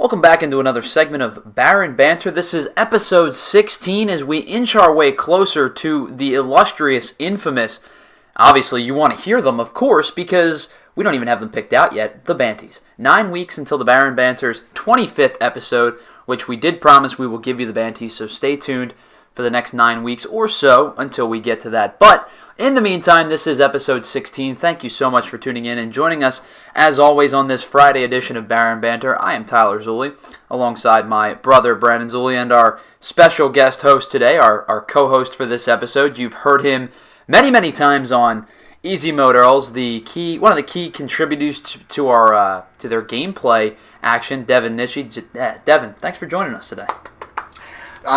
Welcome back into another segment of Banter. This is episode 16 as we inch our way closer to the illustrious, infamous, obviously you want to hear them, of course, because we don't even have them picked out yet, the Banties. 9 weeks until the Banter's 25th episode, which we did promise we will give you the Banties, so stay tuned for the next 9 weeks or so until we get to that. But in the meantime, this is episode 16. Thank you so much for tuning in and joining us, as always, on this Friday edition of Banter. I am Tyler Zulli, alongside my brother, Brandon Zulli, and our special guest host today, our co-host for this episode. You've heard him many, many times on Easy Mode Earls, one of the key contributors to our to their gameplay action, Devin Nitchie. Devin, thanks for joining us today.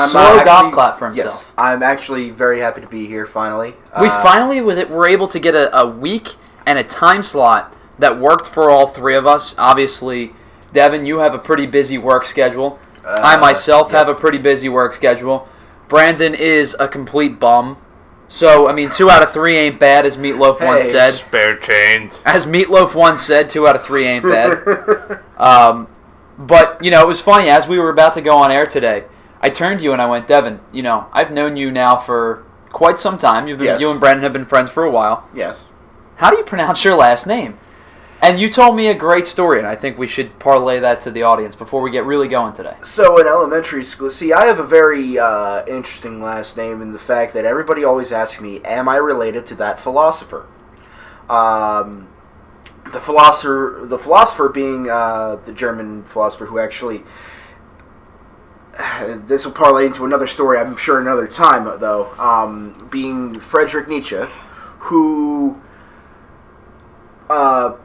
Slow golf clap for himself. Yes, I'm actually very happy to be here finally. We finally were able to get a week and a time slot that worked for all three of us. Obviously, Devin, you have a pretty busy work schedule. I myself have a pretty busy work schedule. Brandon is a complete bum. So, 2 out of 3 ain't bad, as Meatloaf once said. Spare chains. As Meatloaf once said, 2 out of 3 ain't bad. But, it was funny. As we were about to go on air today, I turned to you and I went, Devin, I've known you now for quite some time. You and Brandon have been friends for a while. Yes. How do you pronounce your last name? And you told me a great story, and I think we should parlay that to the audience before we get really going today. So in elementary school, I have a very interesting last name in the fact that everybody always asks me, am I related to that philosopher? The philosopher being the German philosopher who actually... This will parlay into another story, I'm sure, another time, though. Being Friedrich Nietzsche, who, what's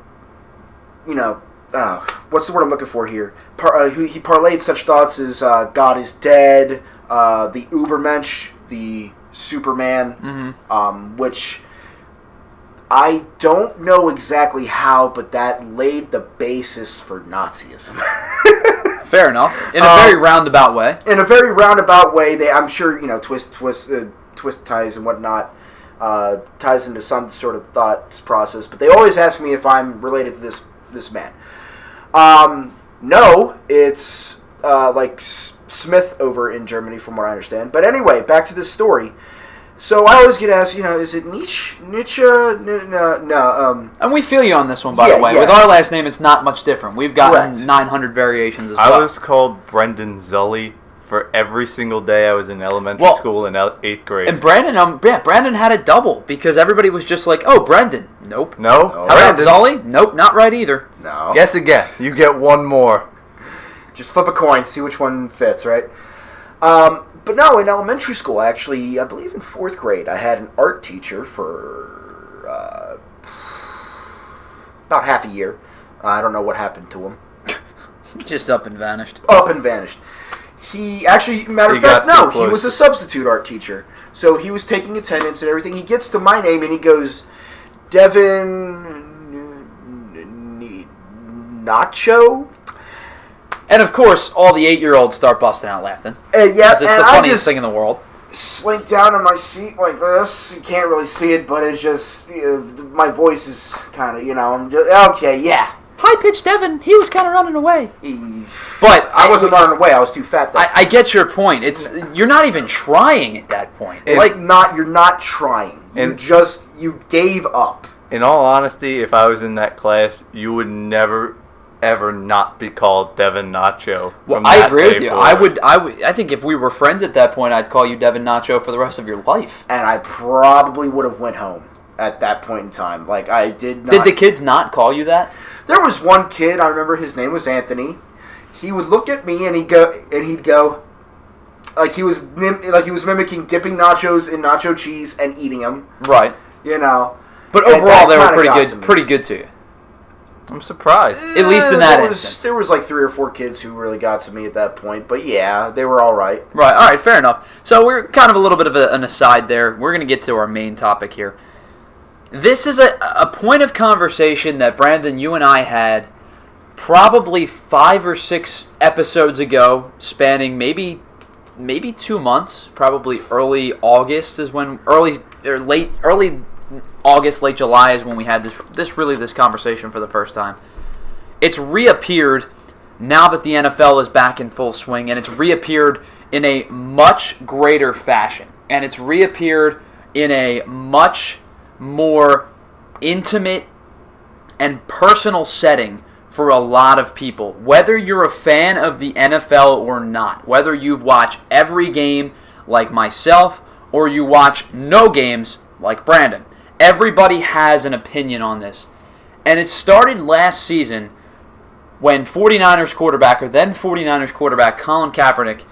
the word I'm looking for here? He parlayed such thoughts as God is dead, the Ubermensch, the Superman, which I don't know exactly how, but that laid the basis for Nazism. Fair enough. In a very roundabout way. In a very roundabout way, I'm sure, twist ties and whatnot ties into some sort of thought process. But they always ask me if I'm related to this man. No, it's like Smith over in Germany, from what I understand. But anyway, back to this story. So I always get asked, is it Nietzsche? No. And we feel you on this one, by the way. With our last name, it's not much different. We've gotten 900 variations as well. I was called Brendan Zulli for every single day I was in elementary school in 8th grade. And Brandon had a double because everybody was just like, oh, Brendan. Nope. No. How about Zulli? Nope, not right either. No. Guess again. You get one more. Just flip a coin, see which one fits, right? But no, in elementary school, actually, I believe in 4th grade, I had an art teacher for about half a year. I don't know what happened to him. Just up and vanished. He actually, matter of fact, no, he was a substitute art teacher. So he was taking attendance and everything. He gets to my name and he goes, Devin Nacho? And of course, all the 8-year-olds start busting out laughing. Yeah, it's the funniest thing in the world. Slink down in my seat like this. You can't really see it, but it's just my voice is kind of, I'm just okay. Yeah, high-pitched Devin. He was kind of running away. But I wasn't running away. I was too fat. I get your point. You're not even trying at that point. You're not trying. You gave up. In all honesty, if I was in that class, you would never ever not be called Devin Nacho. Well, I agree with you. I think if we were friends at that point, I'd call you Devin Nacho for the rest of your life. And I probably would have went home at that point in time. Like, I did not... Did the kids not call you that? There was one kid, I remember his name was Anthony. He would look at me and he'd go like he was mimicking dipping nachos in nacho cheese and eating them. Right. But overall they were pretty good to you. I'm surprised. At least in that instance. There was like 3 or 4 kids who really got to me at that point. But yeah, they were all right. Right. All right. Fair enough. So we're kind of a little bit of an aside there. We're going to get to our main topic here. This is a point of conversation that, Brandon, you and I had probably 5 or 6 episodes ago, spanning maybe 2 months. Probably early August is when late August, late July is when we had this conversation for the first time. It's reappeared now that the NFL is back in full swing, and it's reappeared in a much greater fashion, and it's reappeared in a much more intimate and personal setting for a lot of people. Whether you're a fan of the NFL or not, whether you've watched every game like myself or you watch no games like Brandon, everybody has an opinion on this. And it started last season when 49ers quarterback, or then 49ers quarterback Colin Kaepernick,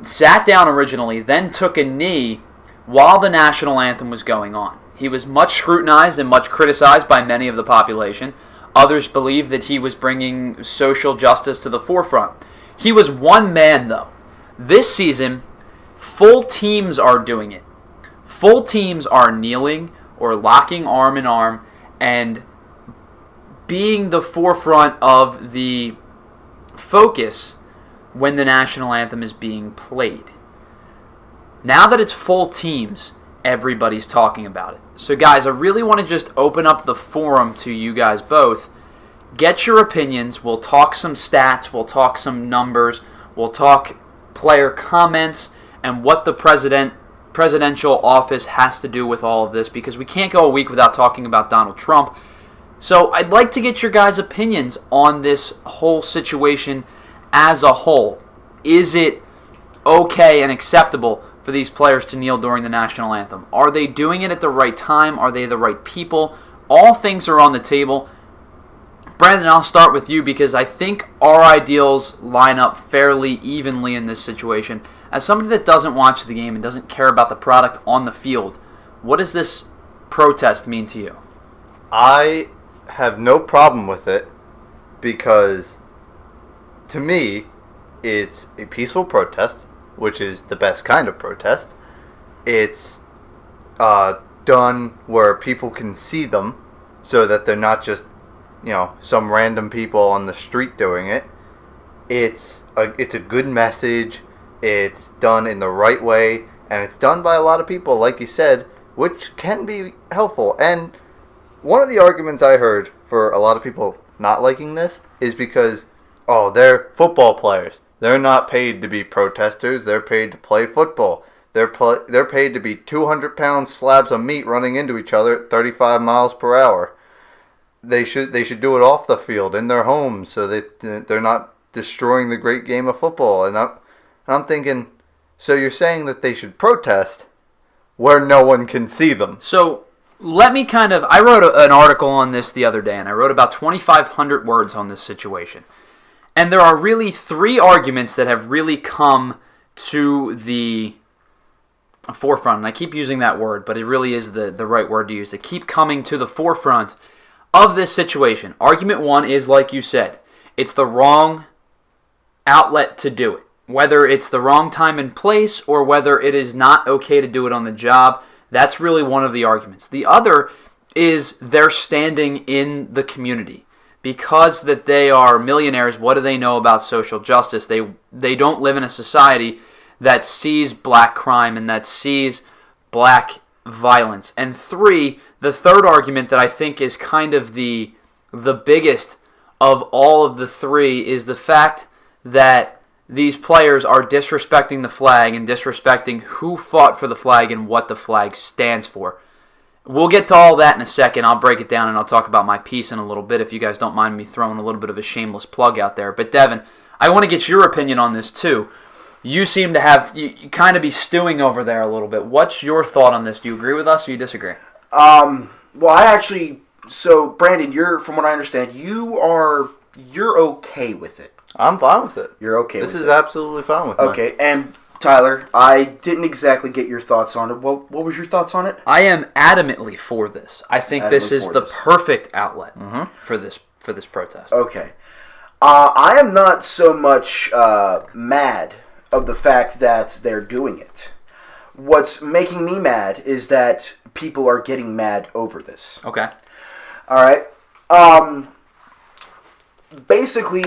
sat down originally, then took a knee while the national anthem was going on. He was much scrutinized and much criticized by many of the population. Others believe that he was bringing social justice to the forefront. He was one man, though. This season, full teams are doing it. Full teams are kneeling or locking arm in arm and being the forefront of the focus when the national anthem is being played. Now that it's full teams, everybody's talking about it. So guys, I really want to just open up the forum to you guys both. Get your opinions. We'll talk some stats. We'll talk some numbers. We'll talk player comments and what the presidential office has to do with all of this, because we can't go a week without talking about Donald Trump. So I'd like to get your guys' opinions on this whole situation as a whole. Is it okay and acceptable for these players to kneel during the national anthem? Are they doing it at the right time? Are they the right people? All things are on the table. Brandon, I'll start with you because I think our ideals line up fairly evenly in this situation. As somebody that doesn't watch the game and doesn't care about the product on the field, what does this protest mean to you? I have no problem with it because, to me, it's a peaceful protest, which is the best kind of protest. It's done where people can see them so that they're not just, some random people on the street doing it. It's a good message. It's done in the right way, and it's done by a lot of people, like you said, which can be helpful. And one of the arguments I heard for a lot of people not liking this is because, they're football players. They're not paid to be protesters. They're paid to play football. They're paid to be 200-pound slabs of meat running into each other at 35 miles per hour. They should do it off the field in their homes so that they're not destroying the great game of football. And I'm thinking, so you're saying that they should protest where no one can see them? So let me I wrote an article on this the other day, and I wrote about 2,500 words on this situation. And there are really three arguments that have really come to the forefront. And I keep using that word, but it really is the right word to use. They keep coming to the forefront of this situation. Argument one is, like you said, it's the wrong outlet to do it. Whether it's the wrong time and place or whether it is not okay to do it on the job, that's really one of the arguments. The other is they're standing in the community. Because that they are millionaires, what do they know about social justice? They don't live in a society that sees black crime and that sees black violence. And three, the third argument that I think is kind of the biggest of all of the three is the fact that these players are disrespecting the flag and disrespecting who fought for the flag and what the flag stands for. We'll get to all that in a second. I'll break it down and I'll talk about my piece in a little bit if you guys don't mind me throwing a little bit of a shameless plug out there. But Devin, I want to get your opinion on this too. You seem to have, you kind of be stewing over there a little bit. What's your thought on this? Do you agree with us or you disagree? So Brandon, from what I understand, you're okay with it. I'm fine with it. You're okay with it. This is absolutely fine with me. Okay, and Tyler, I didn't exactly get your thoughts on it. What was your thoughts on it? I am adamantly for this. I think this is the perfect outlet for this protest. Okay. I am not so much mad of the fact that they're doing it. What's making me mad is that people are getting mad over this. Okay. All right. Basically,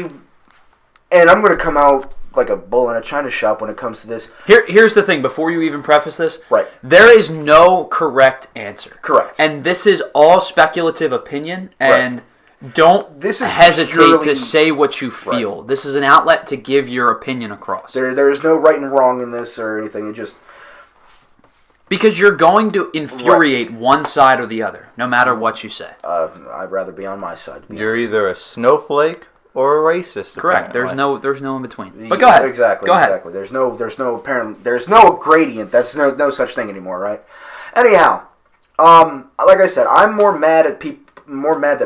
and I'm going to come out like a bull in a china shop when it comes to this. Here's the thing, before you even preface this. Right. There is no correct answer. Correct. And this is all speculative opinion, and Don't This is hesitate purely- to say what you feel. Right. This is an outlet to give your opinion across. There's no right and wrong in this or anything. It just Because you're going to infuriate one side or the other, no matter what you say. I'd rather be on my side. You're either a snowflake or a racist. Correct. There's apparently. no in between. But go ahead. Exactly. Go ahead. Exactly. There's no gradient. That's no such thing anymore, right? Anyhow, like I said, I'm more mad that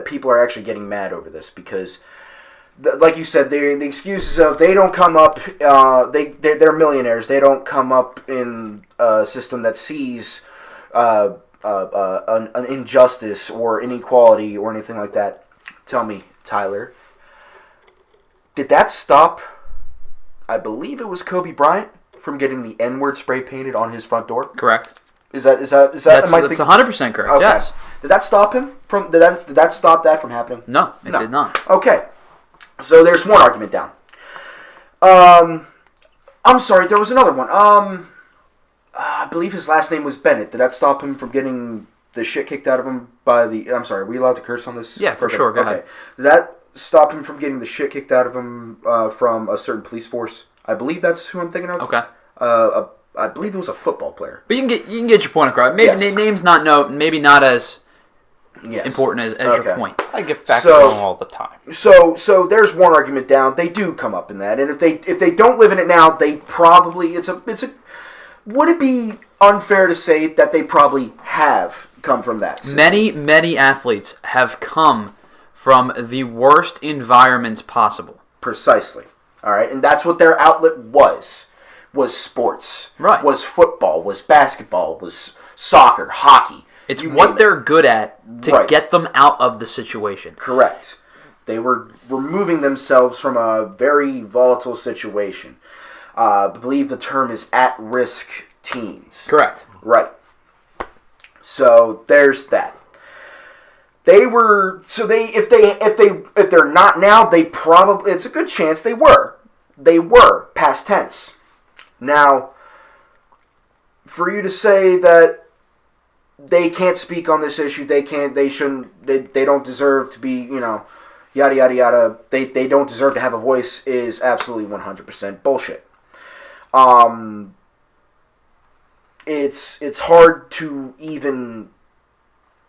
people are actually getting mad over this because, like you said, the excuses of they don't come up. They're millionaires. They don't come up in a system that sees an injustice or inequality or anything like that. Tell me, Tyler, did that stop? I believe it was Kobe Bryant from getting the N-word spray painted on his front door. Correct. Is that? That's 100% correct. Okay. Yes. Did that stop him from? Did that stop that from happening? No, it did not. Okay. So there's one argument down. I'm sorry. There was another one. I believe his last name was Bennett. Did that stop him from getting the shit kicked out of him by the? I'm sorry. Are we allowed to curse on this? Yeah, for sure. Go ahead. Did that stop him from getting the shit kicked out of him from a certain police force? I believe that's who I'm thinking of. Okay. I believe it was a football player. But you can get your point across. Maybe Yes. name's maybe not as Yes. important as Okay. your point. I get facts So- wrong all the time. So there's one argument down. They do come up in that, and if they don't live in it now, they probably it's a. Would it be unfair to say that they probably have come from that? Many athletes have come from the worst environments possible. Precisely. All right, and that's what their outlet was sports. Right. Was football, was basketball, was soccer, hockey. It's You what name it. they're good at to Right. get them out of the situation. Correct. They were removing themselves from a very volatile situation. I believe the term is at-risk teens. Correct. Right. So there's that. They were if they're not now, they probably it's a good chance they were. They were past tense. Now, for you to say that they can't speak on this issue, they shouldn't, they don't deserve to be, yada yada yada. They don't deserve to have a voice is absolutely 100% bullshit. It's hard to even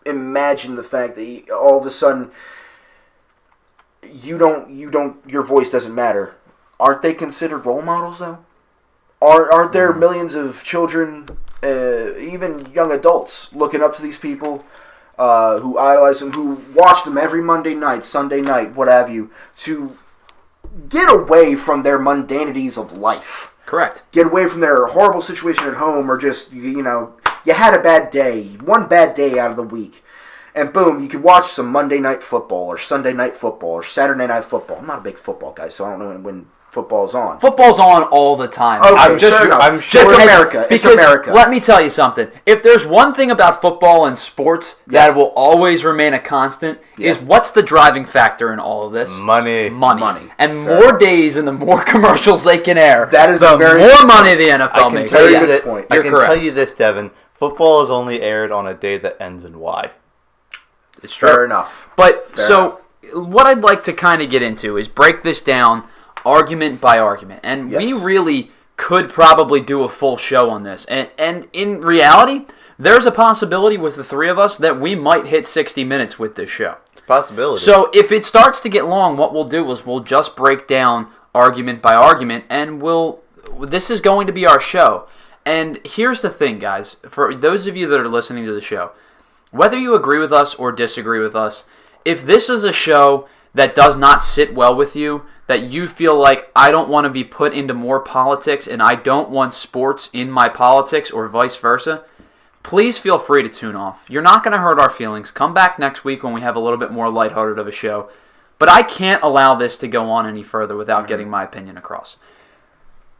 imagine the fact that all of a sudden your voice doesn't matter. Aren't they considered role models though? Aren't there millions of children, even young adults, looking up to these people, who idolize them, who watch them every Monday night, Sunday night, what have you, to get away from their mundanities of life? Correct. Get away from their horrible situation at home, or just, you had a bad day, one bad day out of the week, and boom, you could watch some Monday night football, or Sunday night football, or Saturday night football. I'm not a big football guy, so I don't know when football's on. Football's on all the time. Okay, I'm I'm sure it's America. It's because America. let me tell you something. If there's one thing about football and sports that will always remain a constant, is what's the driving factor in all of this? Money. Money. And Fair more enough. days and the more commercials they can air, That is the a very more good money point. the I NFL can makes. tell you Yes. that. Point. I You're can correct. tell you this, Devin. Football is only aired on a day that ends in Y. It's true. Fair enough. But Fair so what I'd like to kind of get into is break this down argument by argument. And we Yes. really could probably do a full show on this. And in reality, there's a possibility with the three of us that we might hit 60 minutes with this show. Possibility. So if it starts to get long, what we'll do is we'll just break down argument by argument, and this is going to be our show. And here's the thing, guys. For those of you that are listening to the show, whether you agree with us or disagree with us, if this is a show that does not sit well with you, that you feel like I don't want to be put into more politics and I don't want sports in my politics or vice versa, please feel free to tune off. You're not going to hurt our feelings. Come back next week when we have a little bit more lighthearted of a show. But I can't allow this to go on any further without getting my opinion across.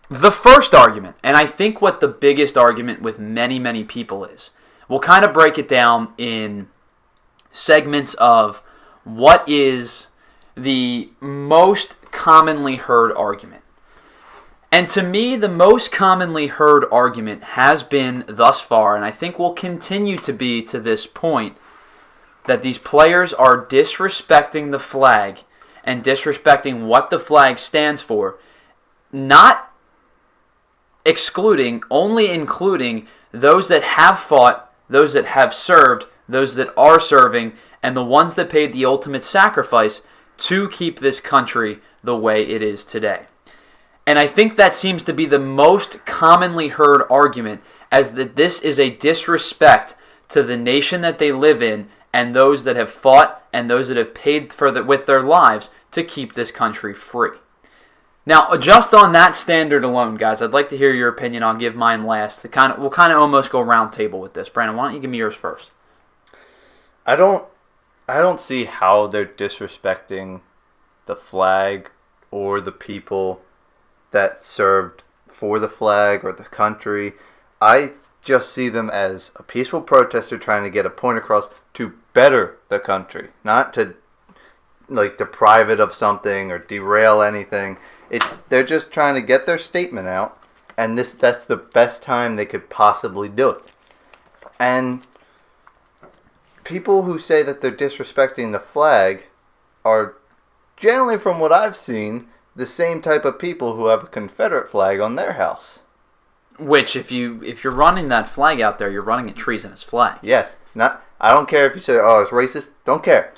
The first argument, and I think what the biggest argument with many people is, we'll kind of break it down in segments of what is the most commonly heard argument. And to me, the most commonly heard argument has been thus far, and I think will continue to be to this point, that these players are disrespecting the flag and disrespecting what the flag stands for, not excluding, only including those that have fought, those that have served, those that are serving, and the ones that paid the ultimate sacrifice to keep this country the way it is today. And I think that seems to be the most commonly heard argument, as that this is a disrespect to the nation that they live in and those that have fought and those that have paid with their lives to keep this country free. Now, just on that standard alone, guys, I'd like to hear your opinion. I'll give mine last. We'll kind of almost go round table with this. Brandon, why don't you give me yours first? I don't see how they're disrespecting the flag or the people that served for the flag or the country. I just see them as a peaceful protester trying to get a point across to better the country, not to deprive it of something or derail anything. They're just trying to get their statement out, and that's the best time they could possibly do it. And people who say that they're disrespecting the flag are generally, from what I've seen, the same type of people who have a Confederate flag on their house. Which, if you're running that flag out there, you're running a treasonous flag. Yes. I don't care if you say, oh, it's racist. Don't care.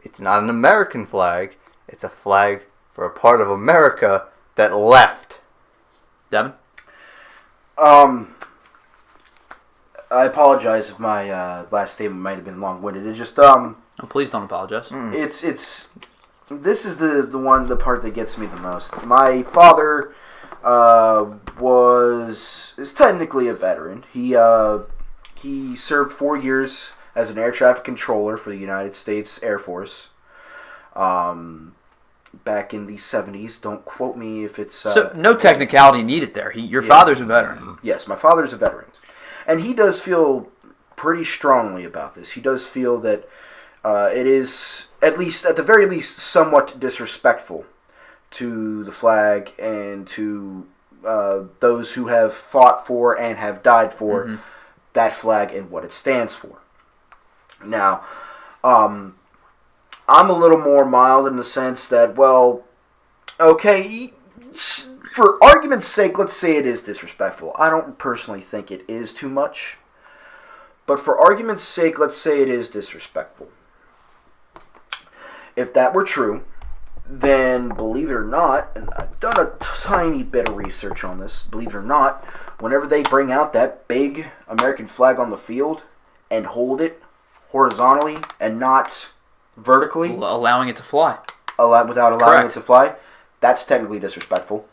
It's not an American flag. It's a flag for a part of America that left. Devin? I apologize if my last statement might have been long-winded. It just Oh, please don't apologize. It's this is the part that gets me the most. My father is technically a veteran. He served 4 years as an air traffic controller for the United States Air Force. Back in the 70s. Don't quote me if it's... so, no technicality needed there. Your father's a veteran. Yes, my father's a veteran. And he does feel pretty strongly about this. He does feel that it is, at the very least, somewhat disrespectful to the flag and to those who have fought for and have died for that flag and what it stands for. Now, I'm a little more mild in the sense that, well, okay, for argument's sake, let's say it is disrespectful. I don't personally think it is too much. But for argument's sake, let's say it is disrespectful. If that were true, then believe it or not, and I've done a tiny bit of research on this, believe it or not, whenever they bring out that big American flag on the field and hold it horizontally and not vertically, allowing it to fly. Without allowing it to fly, that's technically disrespectful.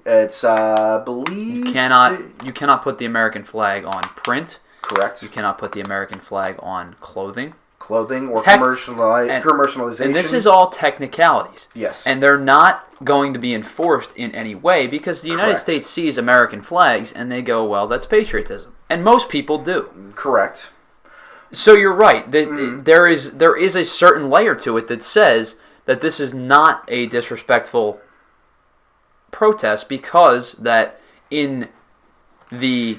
It's, believe... You cannot put the American flag on print. Correct. You cannot put the American flag on clothing. Or commercialization. And this is all technicalities. Yes. And they're not going to be enforced in any way because the United States sees American flags and they go, well, that's patriotism. And most people do. Correct. So you're right. There is a certain layer to it that says that this is not a disrespectful protest because that in the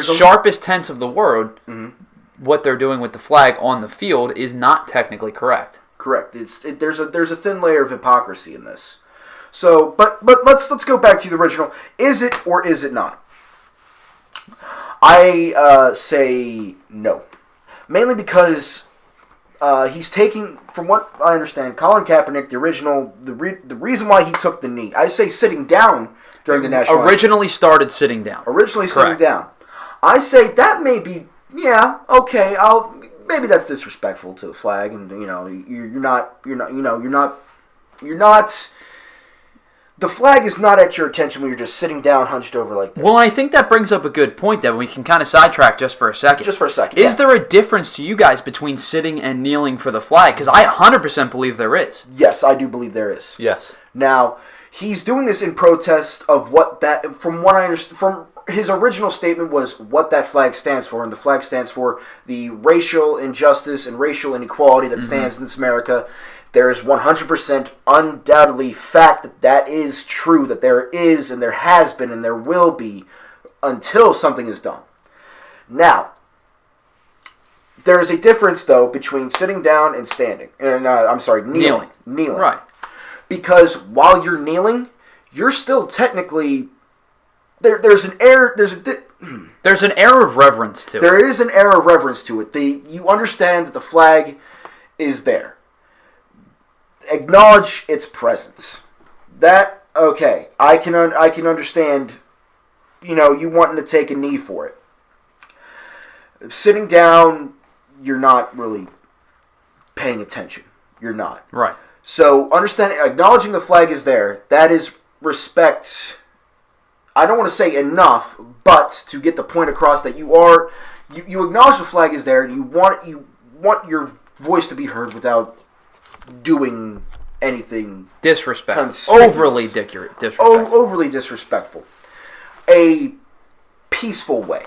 sharpest tense of the word, what they're doing with the flag on the field is not technically correct. Correct. There's a thin layer of hypocrisy in this. So, but let's go back to the original. Is it or is it not? I say no. Mainly because he's taking, from what I understand, Colin Kaepernick, the reason why he took the knee, I say sitting down during the national anthem. Originally started sitting down. Sitting down. I say that may be, yeah, okay, maybe that's disrespectful to the flag, and you're not. The flag is not at your attention when you're just sitting down, hunched over like this. Well, I think that brings up a good point, Devin. We can kind of sidetrack just for a second. Is there a difference to you guys between sitting and kneeling for the flag? Because I 100% believe there is. Yes, I do believe there is. Yes. Now, he's doing this in protest of what that, from what I understand, from his original statement was what that flag stands for, and the flag stands for the racial injustice and racial inequality that stands in this America. There is 100% undoubtedly fact that is true, that there is and there has been and there will be until something is done. Now, There is a difference, though, between sitting down and standing. And I'm sorry, kneeling. Kneeling. Right. Because while you're kneeling, you're still technically there's an air There's an air of reverence to it. There is an air of reverence to it. You understand that the flag is there. Acknowledge its presence. That okay? I can understand. You wanting to take a knee for it. Sitting down, you're not really paying attention. You're not. Right. So, acknowledging the flag is there, that is respect. I don't want to say enough, but to get the point across that you acknowledge the flag is there, and you want your voice to be heard without doing anything disrespectful. Overly disrespectful. Overly disrespectful. A peaceful way.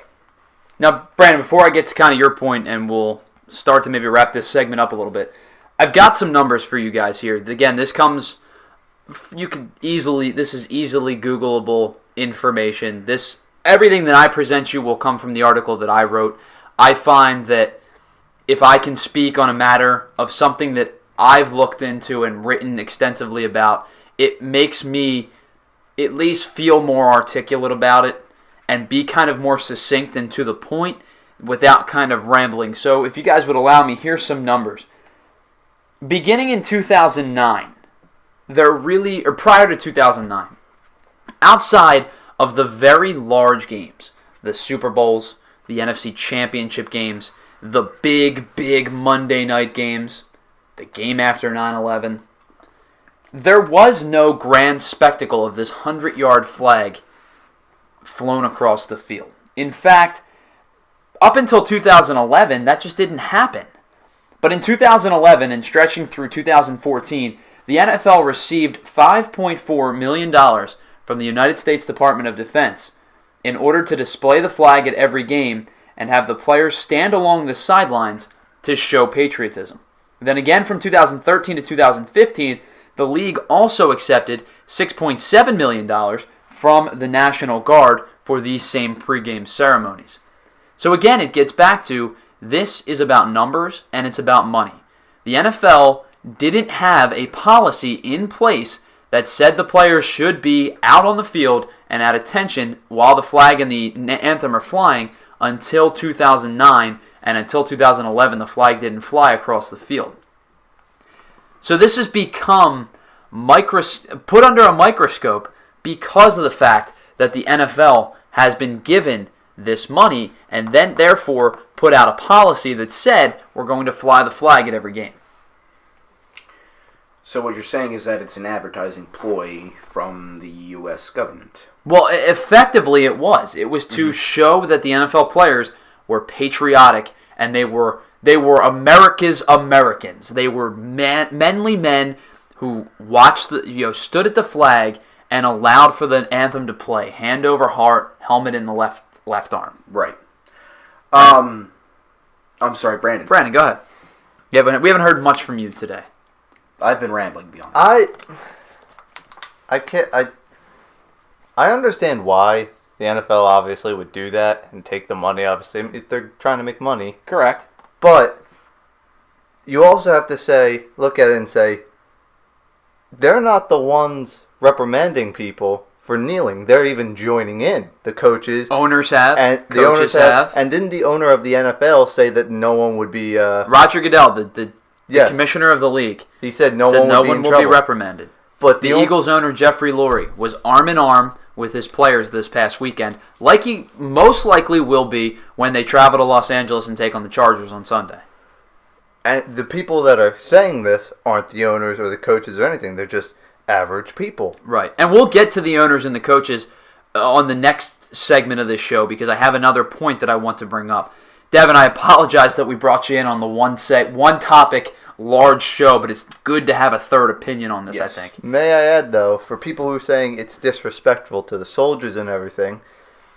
Now, Brandon, before I get to kind of your point, and we'll start to maybe wrap this segment up a little bit, I've got some numbers for you guys here. Again, this is easily Googleable information. Everything that I present you will come from the article that I wrote. I find that if I can speak on a matter of something that I've looked into and written extensively about, it makes me at least feel more articulate about it and be kind of more succinct and to the point without kind of rambling. So if you guys would allow me, here's some numbers. Beginning in 2009, prior to 2009, outside of the very large games, the Super Bowls, the NFC Championship games, the big Monday night games, the game after 9/11, there was no grand spectacle of this 100-yard flag flown across the field. In fact, up until 2011, that just didn't happen. But in 2011 and stretching through 2014, the NFL received $5.4 million from the United States Department of Defense in order to display the flag at every game and have the players stand along the sidelines to show patriotism. Then again, from 2013 to 2015, the league also accepted $6.7 million from the National Guard for these same pregame ceremonies. So again, it gets back to this is about numbers and it's about money. The NFL didn't have a policy in place that said the players should be out on the field and at attention while the flag and the anthem are flying until 2009, and until 2011 the flag didn't fly across the field. So this has become put under a microscope because of the fact that the NFL has been given this money and then therefore put out a policy that said we're going to fly the flag at every game. So what you're saying is that it's an advertising ploy from the U.S. government. Well, effectively it was. It was to show that the NFL players were patriotic and they were America's Americans. They were manly men who stood at the flag and allowed for the anthem to play, hand over heart, helmet in the left arm. Right. I'm sorry, Brandon. Brandon, go ahead. Yeah, we haven't heard much from you today. I've been rambling beyond that. I understand why the NFL obviously would do that and take the money. Obviously, they're trying to make money. Correct. But you also have to look at it and say, they're not the ones reprimanding people for kneeling. They're even joining in. The coaches, owners have, and the coaches owners have. And didn't the owner of the NFL say that no one would be? Roger Goodell, the commissioner of the league, he said no one will be reprimanded. But the Eagles owner Jeffrey Lurie was arm in arm with his players this past weekend, like he most likely will be when they travel to Los Angeles and take on the Chargers on Sunday. And the people that are saying this aren't the owners or the coaches or anything. They're just average people. Right. And we'll get to the owners and the coaches on the next segment of this show because I have another point that I want to bring up. Devin, I apologize that we brought you in on the one topic large show, but it's good to have a third opinion on this, yes. I think. May I add, though, for people who are saying it's disrespectful to the soldiers and everything,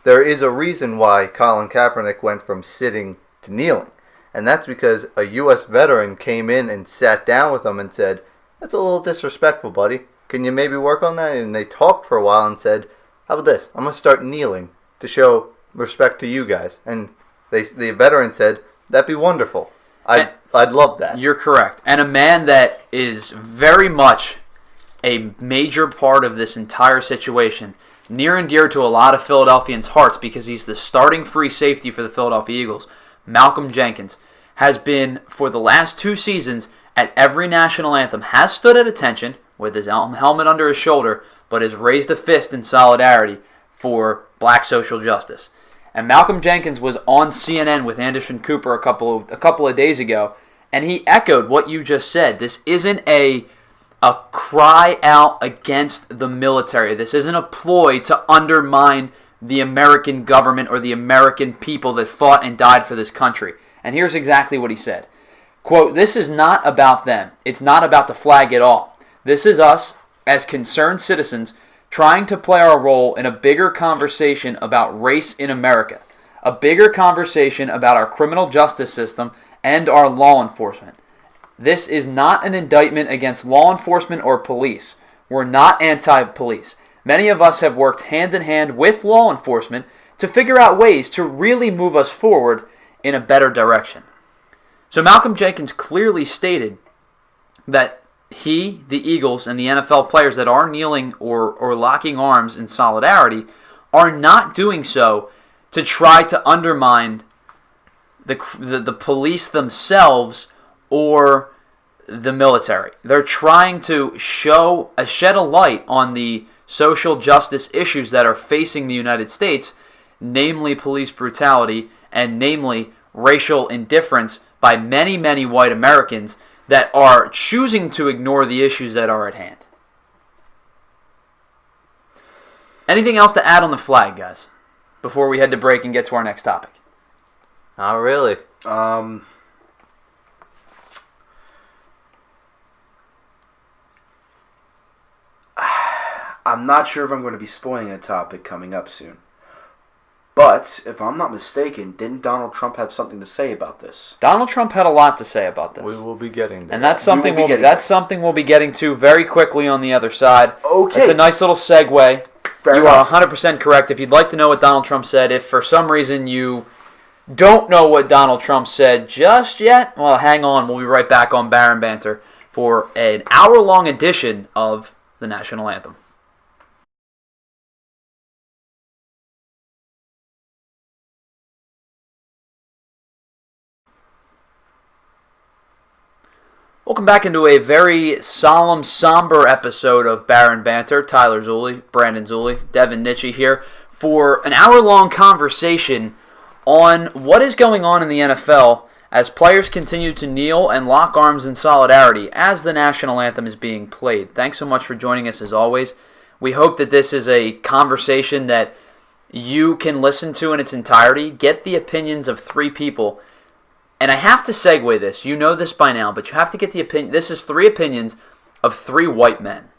there is a reason why Colin Kaepernick went from sitting to kneeling. And that's because a U.S. veteran came in and sat down with him and said, "That's a little disrespectful, buddy. Can you maybe work on that?" And they talked for a while and said, "How about this? I'm going to start kneeling to show respect to you guys." And the veteran said, That'd be wonderful. I'd love that. You're correct. And a man that is very much a major part of this entire situation, near and dear to a lot of Philadelphians' hearts because he's the starting free safety for the Philadelphia Eagles, Malcolm Jenkins, has been, for the last 2 seasons, at every national anthem, has stood at attention with his helmet under his shoulder, but has raised a fist in solidarity for black social justice. And Malcolm Jenkins was on CNN with Anderson Cooper a couple of days ago, and he echoed what you just said. This isn't a cry out against the military. This isn't a ploy to undermine the American government or the American people that fought and died for this country. And here's exactly what he said. Quote, "This is not about them. It's not about the flag at all. This is us, as concerned citizens, trying to play our role in a bigger conversation about race in America, a bigger conversation about our criminal justice system and our law enforcement. This is not an indictment against law enforcement or police. We're not anti-police. Many of us have worked hand in hand with law enforcement to figure out ways to really move us forward in a better direction." So Malcolm Jenkins clearly stated that he, the Eagles, and the NFL players that are kneeling or locking arms in solidarity are not doing so to try to undermine the police themselves or the military. They're trying to shed a light on the social justice issues that are facing the United States, namely police brutality and namely racial indifference by many, many white Americans that are choosing to ignore the issues that are at hand. Anything else to add on the flag, guys, before we head to break and get to our next topic? Not really. I'm not sure if I'm going to be spoiling a topic coming up soon. But, if I'm not mistaken, didn't Donald Trump have something to say about this? Donald Trump had a lot to say about this. We will be getting there. And that's something we'll be getting to very quickly on the other side. Okay. It's a nice little segue. Fair you enough. are 100% correct. If you'd like to know what Donald Trump said, if for some reason you don't know what Donald Trump said just yet, well, hang on. We'll be right back on Baron Banter for an hour-long edition of the National Anthem. Welcome back into a very solemn, somber episode of Baron Banter. Tyler Zulli, Brandon Zulli, Devin Nitchie here for an hour-long conversation on what is going on in the NFL as players continue to kneel and lock arms in solidarity as the national anthem is being played. Thanks so much for joining us as always. We hope that this is a conversation that you can listen to in its entirety, get the opinions of 3 people. And I have to segue this. You know this by now, but you have to get the opinion. This is 3 opinions of 3 white men.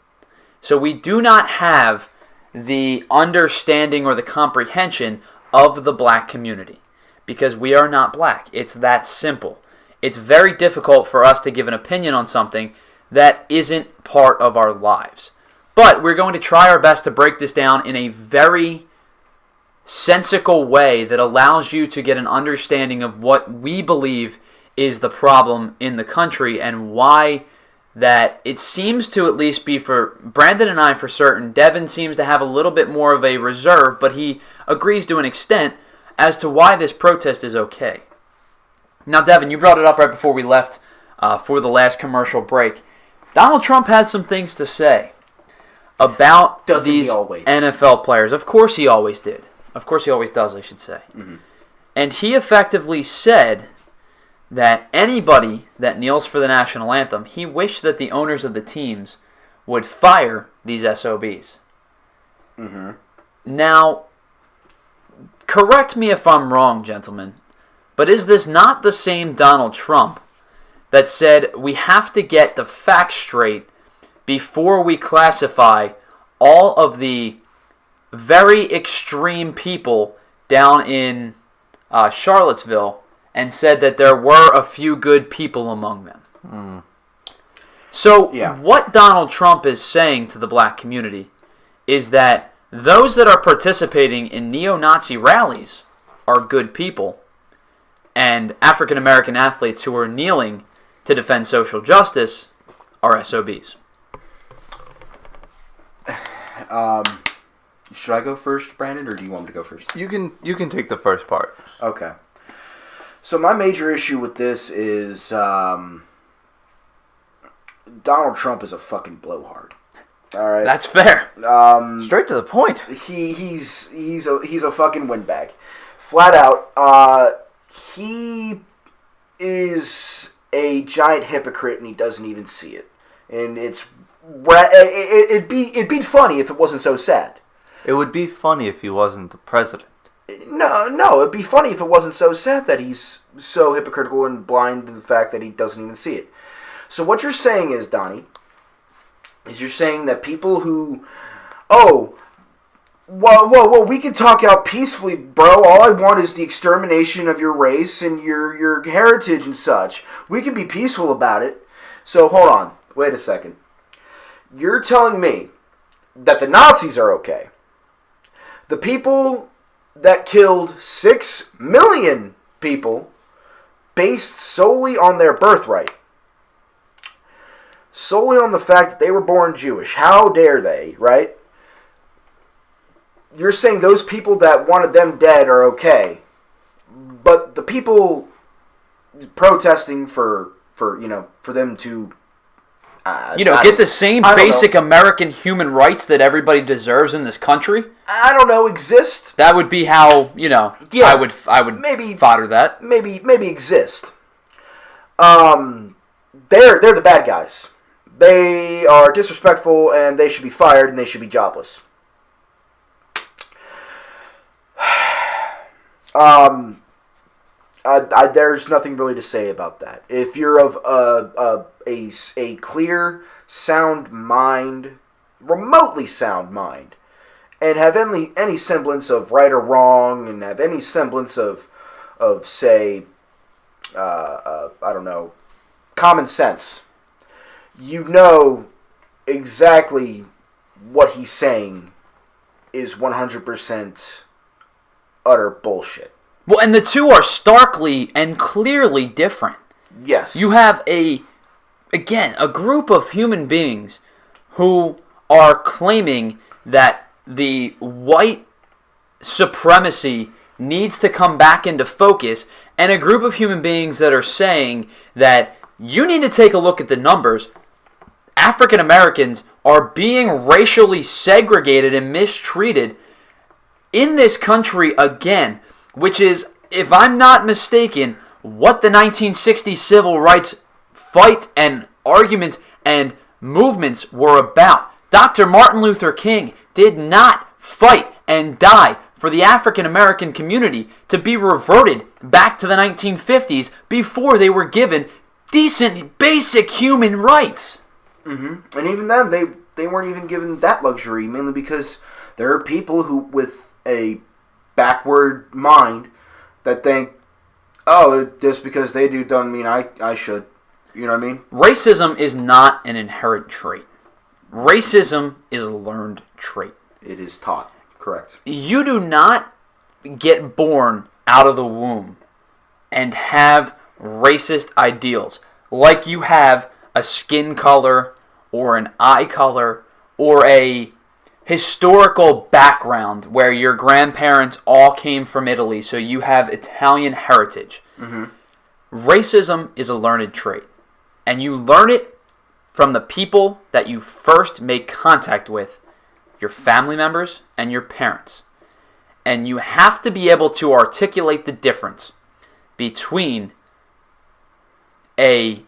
So we do not have the understanding or the comprehension of the black community because we are not black. It's that simple. It's very difficult for us to give an opinion on something that isn't part of our lives. But we're going to try our best to break this down in a very sensical way that allows you to get an understanding of what we believe is the problem in the country and why that it seems to at least be for Brandon and I for certain. Devin seems to have a little bit more of a reserve, but he agrees to an extent as to why this protest is okay. Now, Devin, you brought it up right before we left for the last commercial break. Donald Trump had some things to say about these NFL players. Of course he always did. Of course he always does, I should say. Mm-hmm. And he effectively said that anybody that kneels for the national anthem, he wished that the owners of the teams would fire these SOBs. Mm-hmm. Now, correct me if I'm wrong, gentlemen, but is this not the same Donald Trump that said we have to get the facts straight before we classify all of the very extreme people down in Charlottesville and said that there were a few good people among them? Mm. So what Donald Trump is saying to the black community is that those that are participating in neo-Nazi rallies are good people, and African American athletes who are kneeling to defend social justice are SOBs. Should I go first, Brandon, or do you want me to go first? You can take the first part. Okay. So my major issue with this is Donald Trump is a fucking blowhard. All right. That's fair. Straight to the point. He's a fucking windbag, flat out. He is a giant hypocrite, and he doesn't even see it. And it'd be funny if it wasn't so sad. It would be funny if he wasn't the president. No, it'd be funny if it wasn't so sad that he's so hypocritical and blind to the fact that he doesn't even see it. So what you're saying is, Donnie, is you're saying that people who, whoa, we can talk out peacefully, bro. All I want is the extermination of your race and your heritage and such. We can be peaceful about it. So hold on, wait a second. You're telling me that the Nazis are okay. The people that killed 6 million people based solely on their birthright. Solely on the fact that they were born Jewish. How dare they, right? You're saying those people that wanted them dead are okay. But the people protesting for them to get the same basic American human rights that everybody deserves in this country. I don't know, exist. That would be how I would maybe fodder that. Maybe exist. They're the bad guys. They are disrespectful and they should be fired and they should be jobless. There's nothing really to say about that. If you're of a clear, sound mind, remotely sound mind, and have any semblance of right or wrong, and have any semblance of say, I don't know, common sense, you know exactly what he's saying is 100% utter bullshit. Well, and the two are starkly and clearly different. Yes. You have a group of human beings who are claiming that the white supremacy needs to come back into focus, and a group of human beings that are saying that you need to take a look at the numbers. African Americans are being racially segregated and mistreated in this country again, which is, if I'm not mistaken, what the 1960 civil rights fight and arguments and movements were about. Dr. Martin Luther King did not fight and die for the African American community to be reverted back to the 1950s before they were given decent, basic human rights. Mm-hmm. And even then, they weren't even given that luxury, mainly because there are people who, with a backward mind, that think, oh, just because they do doesn't mean I should. You know what I mean? Racism is not an inherent trait. Racism is a learned trait. It is taught. Correct. You do not get born out of the womb and have racist ideals like you have a skin color or an eye color or a historical background where your grandparents all came from Italy, so you have Italian heritage. Mm-hmm. Racism is a learned trait, and you learn it from the people that you first make contact with, your family members and your parents. And you have to be able to articulate the difference between a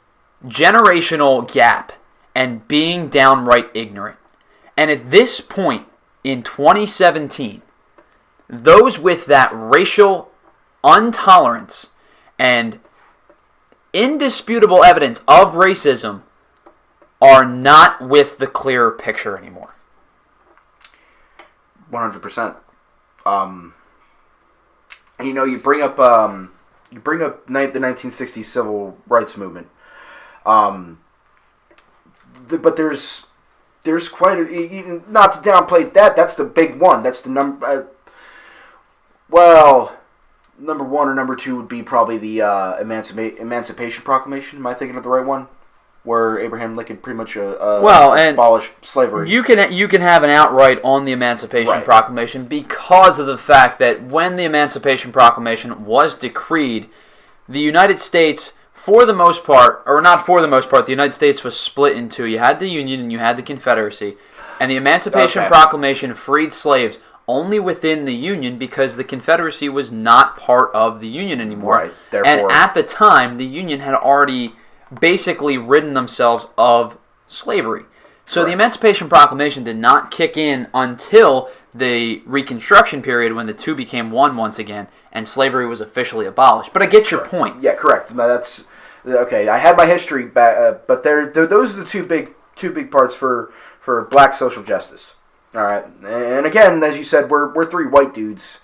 generational gap and being downright ignorant. And at this point in 2017, those with that racial intolerance and indisputable evidence of racism are not with the clearer picture anymore. 100%. You bring up the 1960s civil rights movement. But there's quite a, not to downplay that. That's the big one. That's the number. number one or number two would be probably the Emancipation Proclamation. Am I thinking of the right one? Where Abraham Lincoln pretty much abolished slavery. You can have an outright on the Emancipation Proclamation because of the fact that when the Emancipation Proclamation was decreed, the United States, for the most part, or not for the most part, the United States was split in two. You had the Union and you had the Confederacy. And the Emancipation Proclamation freed slaves only within the Union because the Confederacy was not part of the Union anymore. Right. Therefore, and at the time, the Union had already basically ridden themselves of slavery. So the Emancipation Proclamation did not kick in until the Reconstruction period when the two became one once again and slavery was officially abolished. But I get your point. Yeah, correct. No, that's okay. I had my history back, but those are the two big parts for black social justice. All right, and again, as you said, we're three white dudes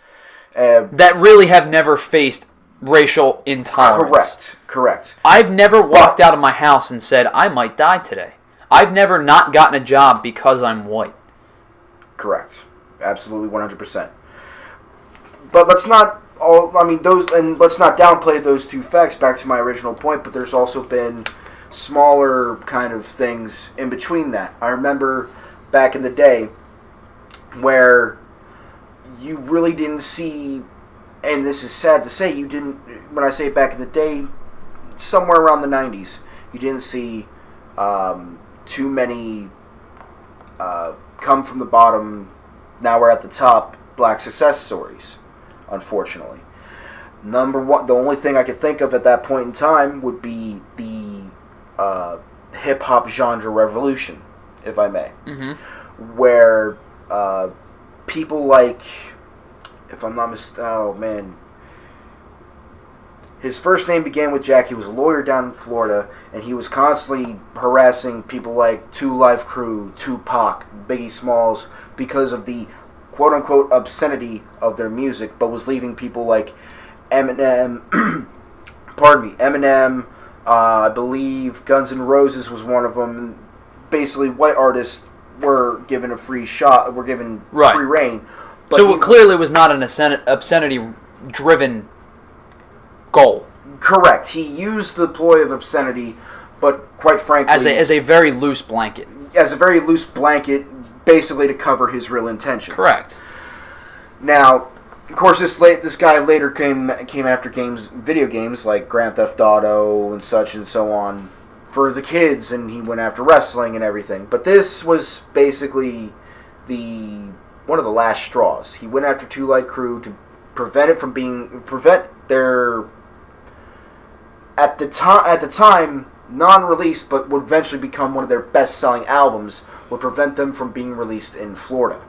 that really have never faced racial intolerance. Correct. I've never walked out of my house and said, I might die today. I've never not gotten a job because I'm white. Correct. Absolutely 100%. But let's not let's not downplay those two facts back to my original point, but there's also been smaller kind of things in between that. I remember back in the day where you really didn't see, and this is sad to say, you didn't, when I say back in the day, somewhere around the 90s, you didn't see too many come from the bottom, now we're at the top, black success stories, unfortunately. Number one, the only thing I could think of at that point in time would be the hip-hop genre revolution, if I may, where people like, if I'm not mistaken, his first name began with Jack. He was a lawyer down in Florida, and he was constantly harassing people like Two Live Crew, Tupac, Biggie Smalls, because of the quote-unquote obscenity of their music, but was leaving people like Eminem, Eminem, I believe Guns N' Roses was one of them. And basically, white artists were given a free shot, were given free reign. But so it clearly was not an obscenity-driven goal. Correct. He used the ploy of obscenity, but quite frankly, as a very loose blanket. As a very loose blanket, basically to cover his real intentions. Correct. Now, of course, this guy later came after video games like Grand Theft Auto and such and so on for the kids, and he went after wrestling and everything. But this was basically one of the last straws. He went after Two Light Crew to prevent their at the time non-released, but would eventually become one of their best-selling albums, would prevent them from being released in Florida.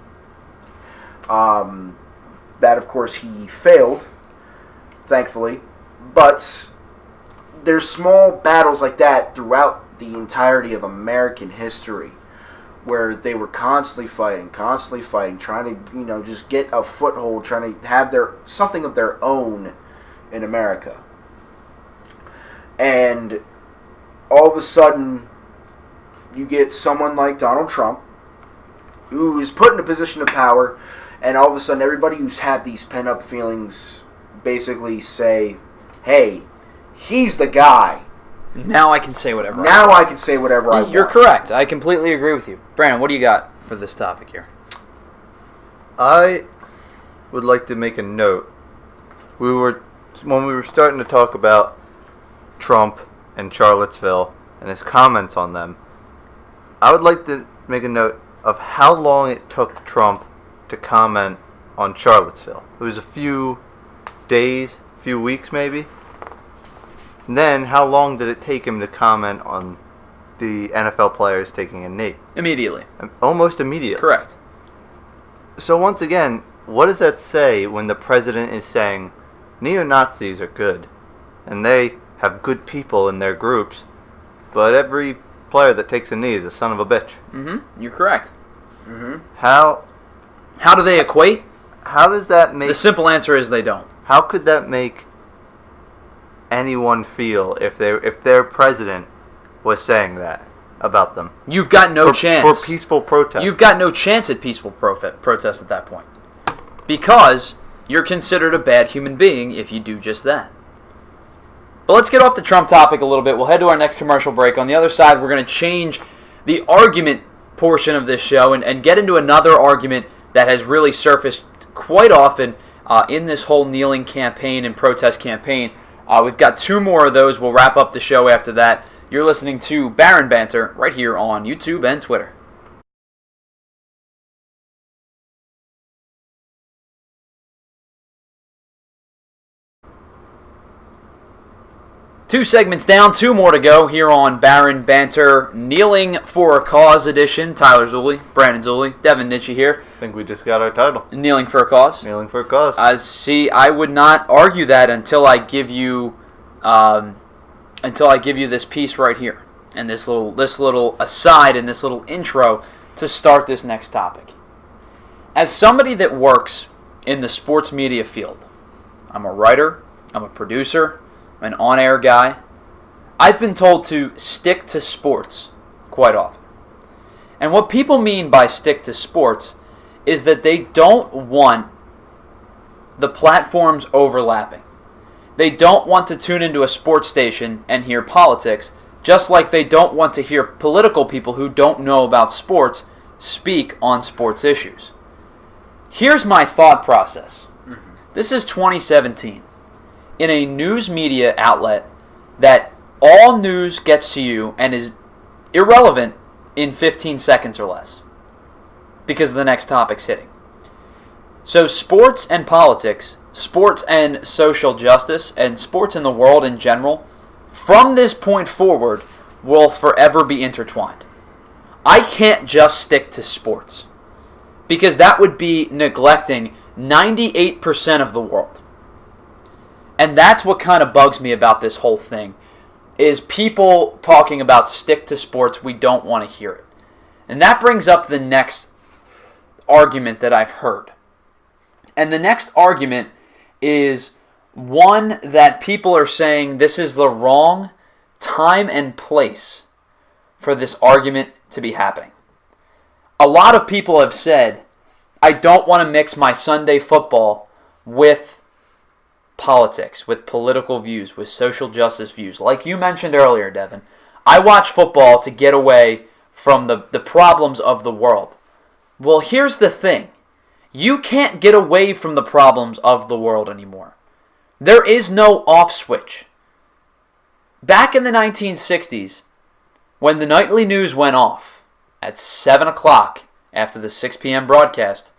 That, of course, he failed, thankfully. But there's small battles like that throughout the entirety of American history, where they were constantly fighting, trying to, just get a foothold, trying to have something of their own in America. And all of a sudden, you get someone like Donald Trump, who is put in a position of power, and all of a sudden everybody who's had these pent-up feelings basically say, hey, he's the guy. Now I can say whatever I want. You're correct. I completely agree with you. Brandon, what do you got for this topic here? I would like to make a note. When we were starting to talk about Trump and Charlottesville and his comments on them, I would like to make a note of how long it took Trump to comment on Charlottesville. It was a few days, few weeks maybe. And then how long did it take him to comment on the NFL players taking a knee? Immediately. Almost immediately. Correct. So once again, what does that say when the president is saying neo-Nazis are good and they have good people in their groups, but every player that takes a knee is a son of a bitch? Mm-hmm. You're correct. Mm-hmm. How do they equate? How does that make... The simple answer is they don't. How could that make anyone feel if their president was saying that about them? You've got no chance. For peaceful protest. You've got no chance at peaceful protest at that point. Because you're considered a bad human being if you do just that. But let's get off the Trump topic a little bit. We'll head to our next commercial break. On the other side, we're going to change the argument portion of this show and get into another argument that has really surfaced quite often in this whole kneeling campaign and protest campaign. We've got 2 more of those. We'll wrap up the show after that. You're listening to Banter right here on YouTube and Twitter. Two segments down, 2 more to go here on Banter, Kneeling for a Cause edition. Tyler Zulli, Brandon Zulli, Devin Nitchie here. I think we just got our title. Kneeling for a Cause. Kneeling for a Cause. I would not argue that until I give you this piece right here and this little aside and this little intro to start this next topic. As somebody that works in the sports media field, I'm a writer, I'm a producer, I'm an on-air guy. I've been told to stick to sports quite often. And what people mean by stick to sports is that they don't want the platforms overlapping. They don't want to tune into a sports station and hear politics, just like they don't want to hear political people who don't know about sports speak on sports issues. Here's my thought process. This is 2017. In a news media outlet that all news gets to you and is irrelevant in 15 seconds or less because the next topic's hitting. So sports and politics, sports and social justice, and sports in the world in general, from this point forward, will forever be intertwined. I can't just stick to sports because that would be neglecting 98% of the world. And that's what kind of bugs me about this whole thing, is people talking about stick to sports. We don't want to hear it. And that brings up the next argument that I've heard. And the next argument is one that people are saying this is the wrong time and place for this argument to be happening. A lot of people have said, I don't want to mix my Sunday football with politics, with political views, with social justice views. Like you mentioned earlier, Devin, I watch football to get away from the problems of the world. Well, here's the thing. You can't get away from the problems of the world anymore. There is no off switch. Back in the 1960s, when the nightly news went off at 7 o'clock after the 6 p.m. broadcast,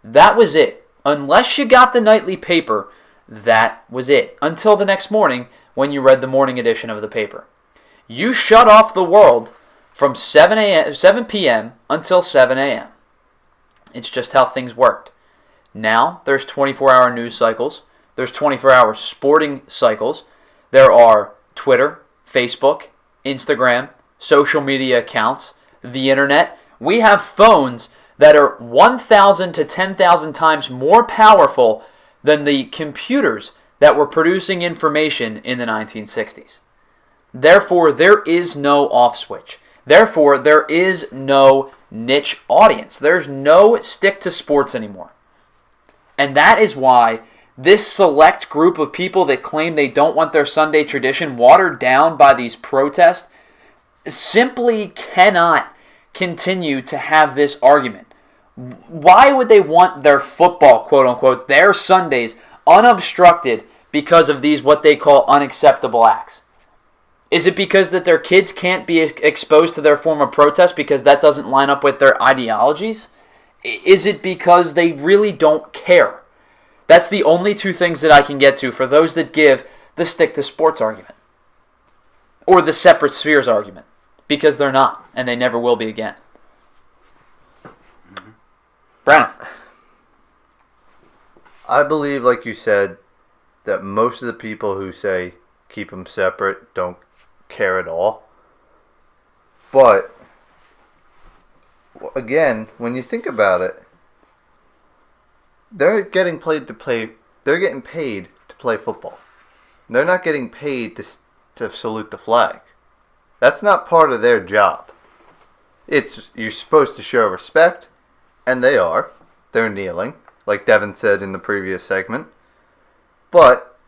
that was it. Unless you got the nightly paper, that was it. Until the next morning when you read the morning edition of the paper. You shut off the world from 7 p.m. until 7 a.m. It's just how things worked. Now, there's 24-hour news cycles. There's 24-hour sporting cycles. There are Twitter, Facebook, Instagram, social media accounts, the internet. We have phones that are 1,000 to 10,000 times more powerful than the computers that were producing information in the 1960s. Therefore, there is no off switch. Therefore, there is no niche audience. There's no stick to sports anymore. And that is why this select group of people that claim they don't want their Sunday tradition watered down by these protests simply cannot continue to have this argument. Why would they want their football, quote unquote, their Sundays unobstructed because of these what they call unacceptable acts? Is it because that their kids can't be exposed to their form of protest because that doesn't line up with their ideologies? Is it because they really don't care? That's the only two things that I can get to for those that give the stick to sports argument. Or the separate spheres argument. Because they're not, and they never will be again. Brandon. I believe, like you said, that most of the people who say keep them separate don't care at all. But, again, when you think about it, they're getting paid to play football. They're not getting paid to salute the flag. That's not part of their job. You're supposed to show respect, and they are. They're kneeling, like Devin said in the previous segment. But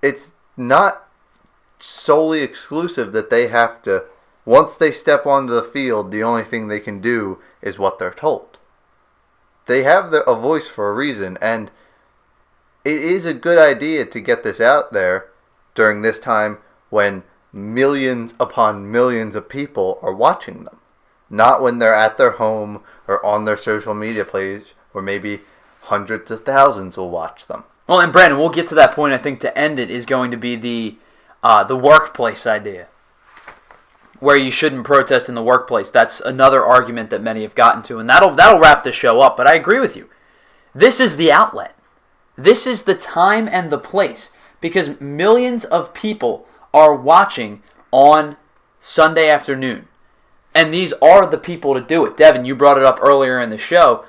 it's not solely exclusive that they have to, once they step onto the field, the only thing they can do is what they're told. They have a voice for a reason, and it is a good idea to get this out there during this time when millions upon millions of people are watching them. Not when they're at their home or on their social media page where maybe hundreds of thousands will watch them. Well, and Brandon, we'll get to that point. I think to end it is going to be the workplace idea, where you shouldn't protest in the workplace. That's another argument that many have gotten to, and that'll wrap the show up. But I agree with you. This is the outlet. This is the time and the place, because millions of people are watching on Sunday afternoon, and these are the people to do it. Devin, you brought it up earlier in the show.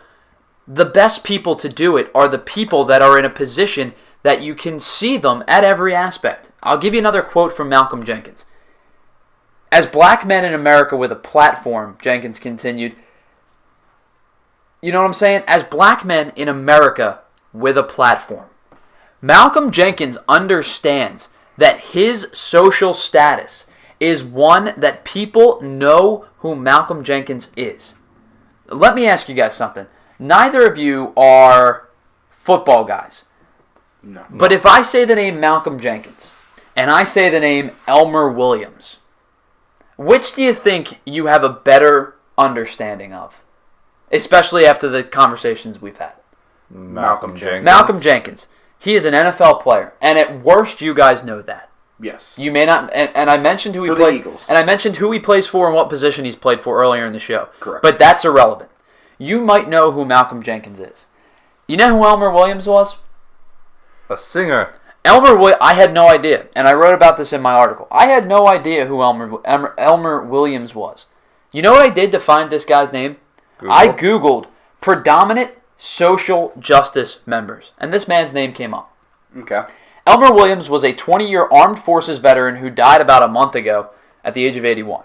The best people to do it are the people that are in a position that you can see them at every aspect. I'll give you another quote from Malcolm Jenkins. As black men in America with a platform, Jenkins continued, you know what I'm saying? As black men in America with a platform, Malcolm Jenkins understands that his social status is one that people know who Malcolm Jenkins is. Let me ask you guys something. Neither of you are football guys. No. But if I say the name Malcolm Jenkins and I say the name Elmer Williams, which do you think you have a better understanding of? Especially after the conversations we've had. Malcolm Jenkins. Malcolm Jenkins. He is an NFL player, and at worst, you guys know that. Yes. You may not, and I mentioned who he For played, the Eagles. and I mentioned who he plays for and what position he's played for earlier in the show. Correct. But that's irrelevant. You might know who Malcolm Jenkins is. You know who Elmer Williams was? A singer. I had no idea, and I wrote about this in my article. I had no idea who Elmer Williams was. You know what I did to find this guy's name? Google. I Googled predominant social justice members, and this man's name came up. Okay. Elmer Williams was a 20-year armed forces veteran who died about a month ago at the age of 81.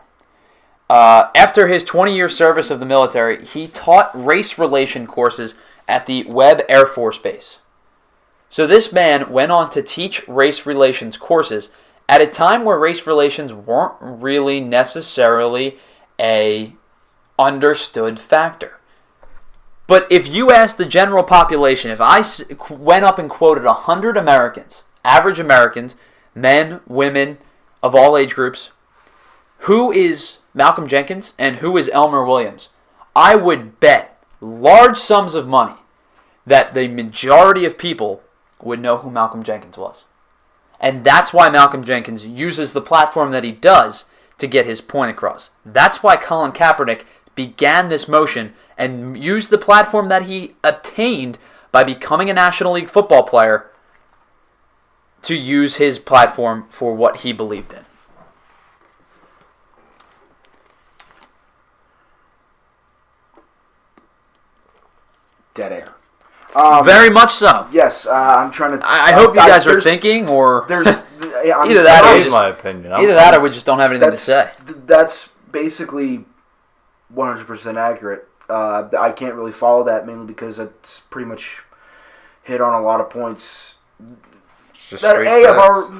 After his 20-year service of the military, he taught race relation courses at the Webb Air Force Base. So this man went on to teach race relations courses at a time where race relations weren't really necessarily a understood factor. But if you ask the general population, if I went up and quoted 100 Americans, average Americans, men, women, of all age groups, who is Malcolm Jenkins and who is Elmer Williams, I would bet large sums of money that the majority of people would know who Malcolm Jenkins was. And that's why Malcolm Jenkins uses the platform that he does to get his point across. That's why Colin Kaepernick began this motion and used the platform that he obtained by becoming a National League football player to use his platform for what he believed in. Dead air. Very much so. Yes, I'm trying to. I hope you guys are thinking, or There's either that or That is my opinion. either that or we just don't have anything to say. That's basically 100% accurate. I can't really follow that mainly because it's pretty much hit on a lot of points Just that straight facts.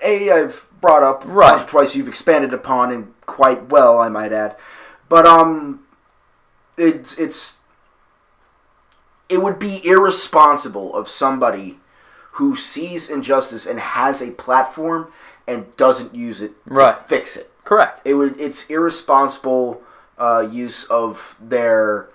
I've brought up Right. once or twice. You've expanded upon and quite well, I might add. But it would be irresponsible of somebody who sees injustice and has a platform and doesn't use it to fix it. Correct. It's irresponsible use of their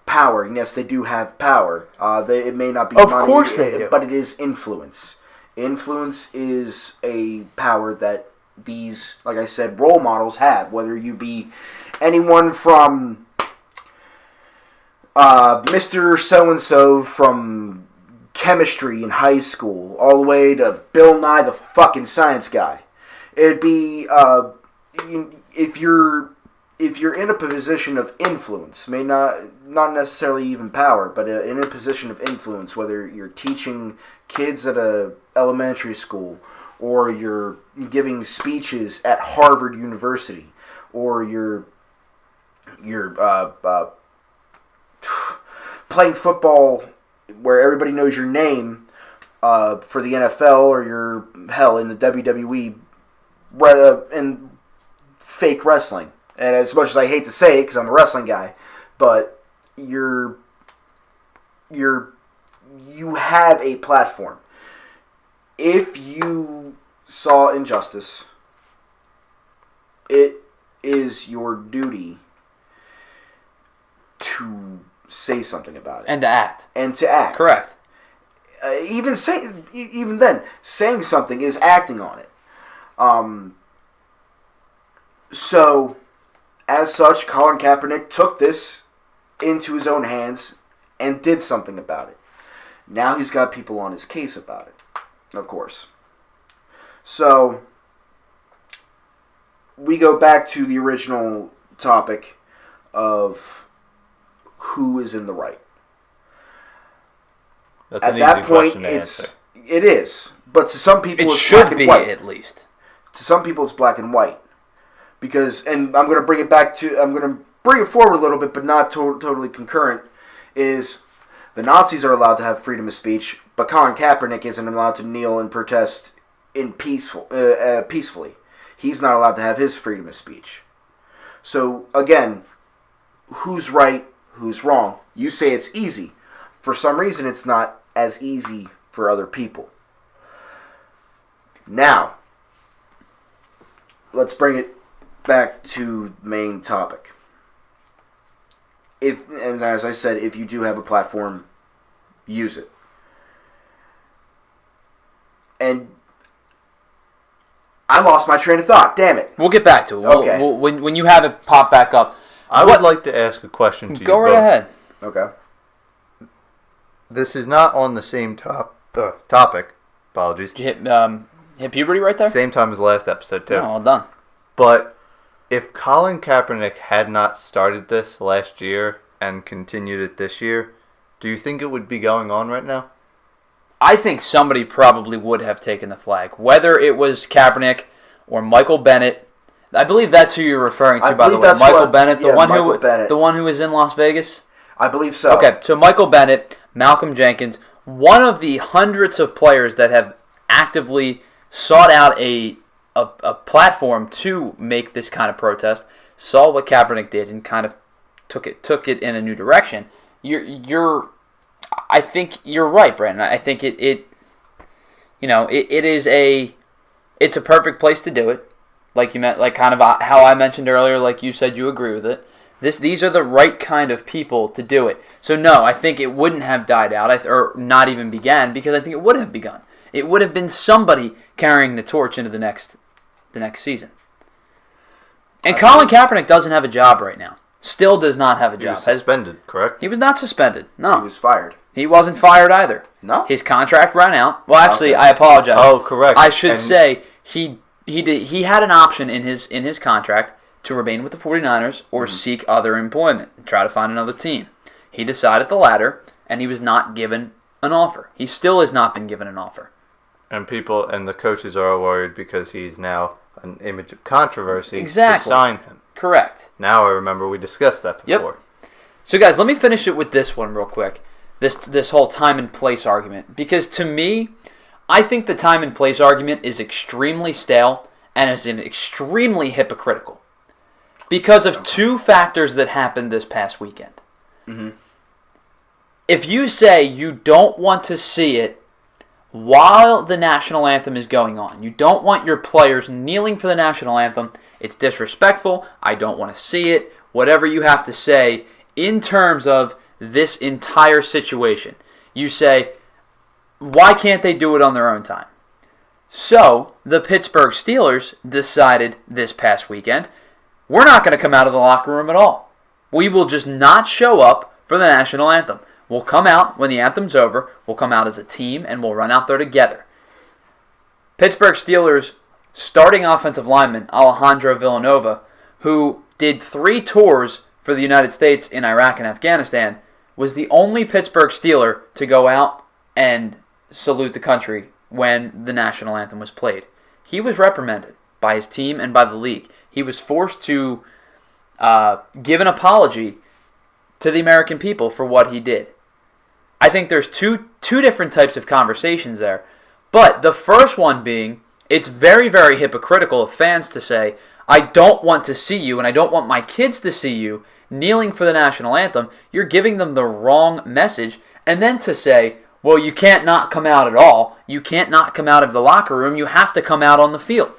power. And yes, they do have power. It may not be Of money, course they do. but it is influence. Influence is a power that these, like I said, role models have. Whether you be anyone from Mr. So-and-so from chemistry in high school, all the way to Bill Nye the fucking science guy. It'd be if you're in a position of influence, may not necessarily even power, but in a position of influence, whether you're teaching kids at a elementary school, or you're giving speeches at Harvard University, or you're playing football where everybody knows your name for the NFL or your hell in the WWE in fake wrestling. And as much as I hate to say it, because I'm a wrestling guy, but you have a platform. If you saw injustice, it is your duty to say something about it and to act. Correct. Even then, saying something is acting on it. So, as such, Colin Kaepernick took this into his own hands and did something about it. Now he's got people on his case about it, of course. So, we go back to the original topic of who is in the right. That's At an that easy point, question to answer. it is. But to some people, It it's should black be, and white. at least. To some people, it's black and white. Because, and I'm going to bring it forward a little bit, but not totally concurrent, is the Nazis are allowed to have freedom of speech, but Colin Kaepernick isn't allowed to kneel and protest peacefully. He's not allowed to have his freedom of speech. So, again, who's right, who's wrong? You say it's easy. For some reason, it's not as easy for other people. Now, let's bring it back to the main topic. And as I said, if you do have a platform, use it. And I lost my train of thought. Damn it. We'll get back to it. Okay. When you have it pop back up. I would like to ask a question to you. Go right ahead. Okay. This is not on the same topic. Apologies. Did you hit puberty right there? Same time as the last episode, too. Oh, well done. But if Colin Kaepernick had not started this last year and continued it this year, do you think it would be going on right now? I think somebody probably would have taken the flag. Whether it was Kaepernick or Michael Bennett. I believe that's who you're referring to, by the way. Michael Bennett, the one who was in Las Vegas? I believe so. Okay, so Michael Bennett, Malcolm Jenkins, one of the hundreds of players that have actively sought out a platform to make this kind of protest, saw what Kaepernick did and kind of took it in a new direction. I think you're right, Brandon. I think it's a perfect place to do it. Like you meant, like kind of how I mentioned earlier, like you said, you agree with it. These are the right kind of people to do it. So no, I think it wouldn't have died out or not even began, because I think it would have begun. It would have been somebody carrying the torch into the next season. And Colin Kaepernick doesn't have a job right now. Still does not have a job. He was suspended, correct? He was not suspended. No. He was fired. He wasn't fired either. No? His contract ran out. Well, actually, Okay. I apologize. Oh, correct. I should say he had an option in his contract to remain with the 49ers or seek other employment and try to find another team. He decided the latter, and he was not given an offer. He still has not been given an offer. And the coaches are all worried because he's now an image of controversy Exactly. to sign him. Correct. Now I remember we discussed that before. Yep. So guys, let me finish it with this one real quick. This whole time and place argument. Because to me, I think the time and place argument is extremely stale and is extremely hypocritical. Because of two factors that happened this past weekend. Mm-hmm. If you say you don't want to see it while the national anthem is going on, you don't want your players kneeling for the national anthem, it's disrespectful, I don't want to see it, whatever you have to say in terms of this entire situation. You say, why can't they do it on their own time? So, the Pittsburgh Steelers decided this past weekend, we're not going to come out of the locker room at all. We will just not show up for the national anthem. We'll come out when the anthem's over. We'll come out as a team, and we'll run out there together. Pittsburgh Steelers starting offensive lineman Alejandro Villanueva, who did 3 tours for the United States in Iraq and Afghanistan, was the only Pittsburgh Steeler to go out and salute the country when the national anthem was played. He was reprimanded by his team and by the league. He was forced to give an apology to the American people for what he did. I think there's two different types of conversations there. But the first one being, it's very, very hypocritical of fans to say, I don't want to see you and I don't want my kids to see you kneeling for the national anthem. You're giving them the wrong message. And then to say, well, you can't not come out at all. You can't not come out of the locker room. You have to come out on the field.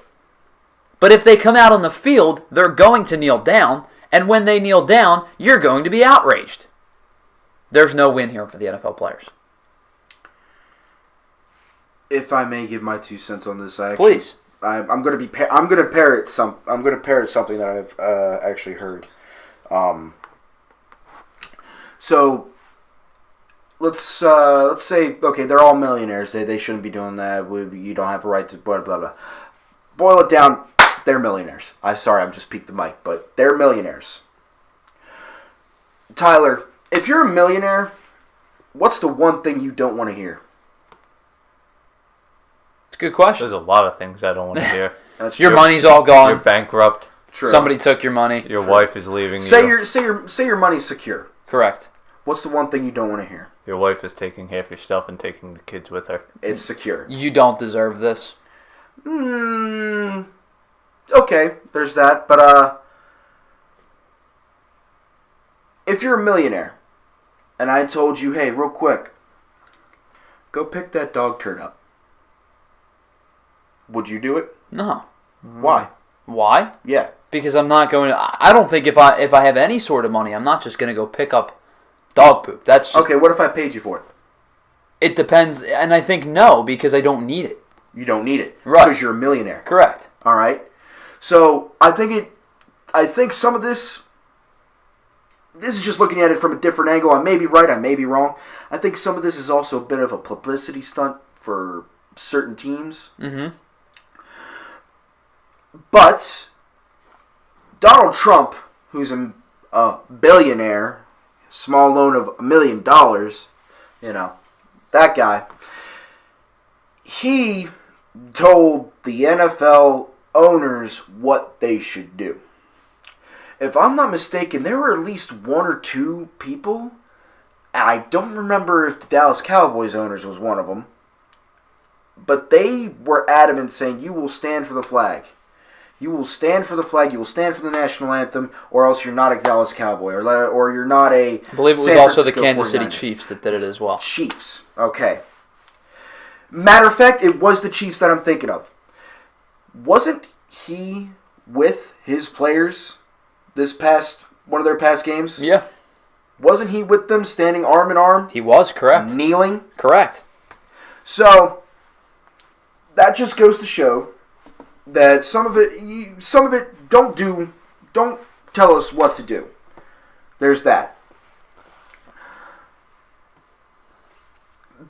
But if they come out on the field, they're going to kneel down. And when they kneel down, you're going to be outraged. There's no win here for the NFL players. If I may give my 2 cents on this, Please. I'm going to parrot something that I've actually heard. So let's say, okay, they're all millionaires. They shouldn't be doing that. You don't have a right to blah blah blah. Boil it down. They're millionaires. I'm just peeked the mic, but they're millionaires. Tyler, if you're a millionaire, what's the one thing you don't want to hear? It's a good question. There's a lot of things I don't want to hear. That's Your true. money's all gone. You're bankrupt. True. Somebody took your money. Your wife is leaving Say you. your money's secure. Correct. What's the one thing you don't want to hear? Your wife is taking half your stuff and taking the kids with her. It's secure. You don't deserve this. Okay, there's that. But if you're a millionaire, and I told you, hey, real quick, go pick that dog turd up, would you do it? No. Why? Why? Yeah. Because I'm not going to... I don't think if I have any sort of money, I'm not just going to go pick up dog poop. That's just... Okay, what if I paid you for it? It depends, and I think no, because I don't need it. You don't need it. Right. Because you're a millionaire. Correct. All right. So I think some of this is just looking at it from a different angle. I may be right, I may be wrong. I think some of this is also a bit of a publicity stunt for certain teams. Mm-hmm. But Donald Trump, who's a billionaire, small loan of $1 million, that guy, he told the NFL owners what they should do. If I'm not mistaken, there were at least one or two people, and I don't remember if the Dallas Cowboys owners was one of them, but they were adamant saying, you will stand for the flag. You will stand for the flag, you will stand for the national anthem, or else you're not a Dallas Cowboy, or you're not a I believe it was San also the Francisco Kansas City 49er. Chiefs that did it as well. Chiefs, okay. Matter of fact, it was the Chiefs that I'm thinking of. Wasn't he with his players one of their past games? Yeah. Wasn't he with them, standing arm in arm? He was, correct. Kneeling? Correct. So, that just goes to show that some of it don't tell us what to do. There's that.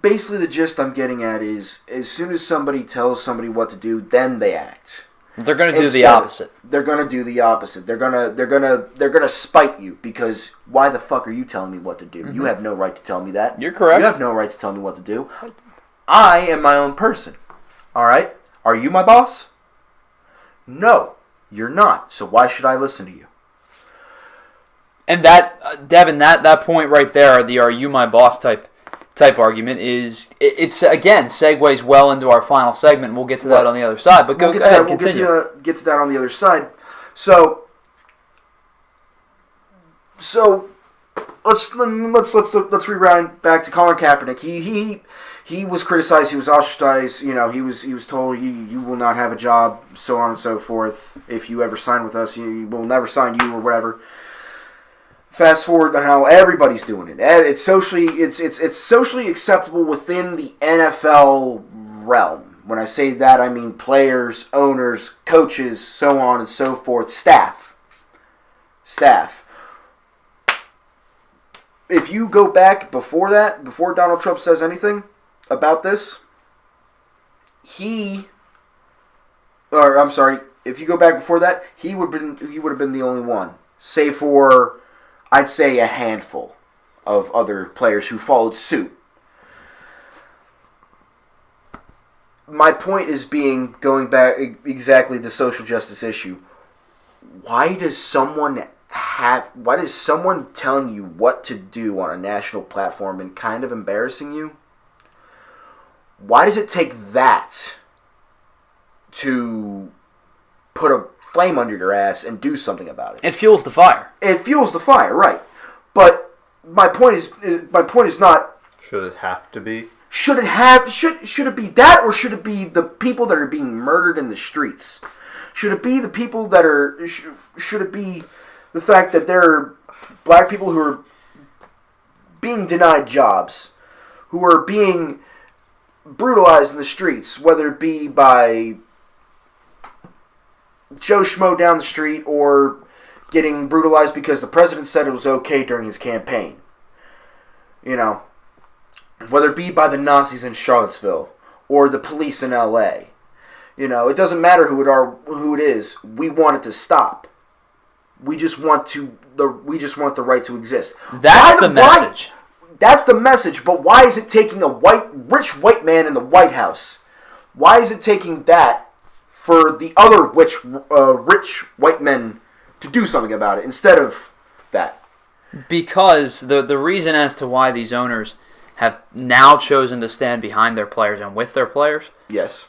Basically, the gist I'm getting at is, as soon as somebody tells somebody what to do, then they act. They're going to do the Instead, opposite. They're going to do the opposite. They're gonna spite you, because why the fuck are you telling me what to do? Mm-hmm. You have no right to tell me that. You're correct. You have no right to tell me what to do. I am my own person. All right? Are you my boss? No, you're not. So why should I listen to you? And that, Devin, that point right there, the "Are you my boss" type argument it's again segues well into our final segment. We'll get to that on the other side. But go ahead, continue. We'll get to that on the other side. So let's rewind back to Colin Kaepernick. He was criticized. He was ostracized. He was told you will not have a job, so on and so forth. If you ever sign with us, we'll never sign you or whatever. Fast forward to how everybody's doing it. It's socially acceptable within the NFL realm. When I say that, I mean players, owners, coaches, so on and so forth, staff. If you go back before that, before Donald Trump says anything about this, if you go back before that, he would have been the only one, save for, I'd say, a handful of other players who followed suit. My point is going back exactly the social justice issue. Why does someone someone telling you what to do on a national platform and kind of embarrassing you, why does it take that to put a flame under your ass and do something about it? It fuels the fire. It fuels the fire, right? But my point is not. Should it have to be? Should it be that, or should it be the people that are being murdered in the streets? Should it be the people that are? Should it be the fact that there are black people who are being denied jobs, who are being brutalized in the streets, whether it be by Joe Schmo down the street or getting brutalized because the president said it was okay during his campaign? You know, whether it be by the Nazis in Charlottesville or the police in L.A. You know, it doesn't matter who it is. We want it to stop. We just want the right to exist. That's the message. That's the message. But why is it taking a rich white man in the White House? Why is it taking that for the other rich white men to do something about it instead of that? Because the reason as to why these owners have now chosen to stand behind their players and with their players, yes,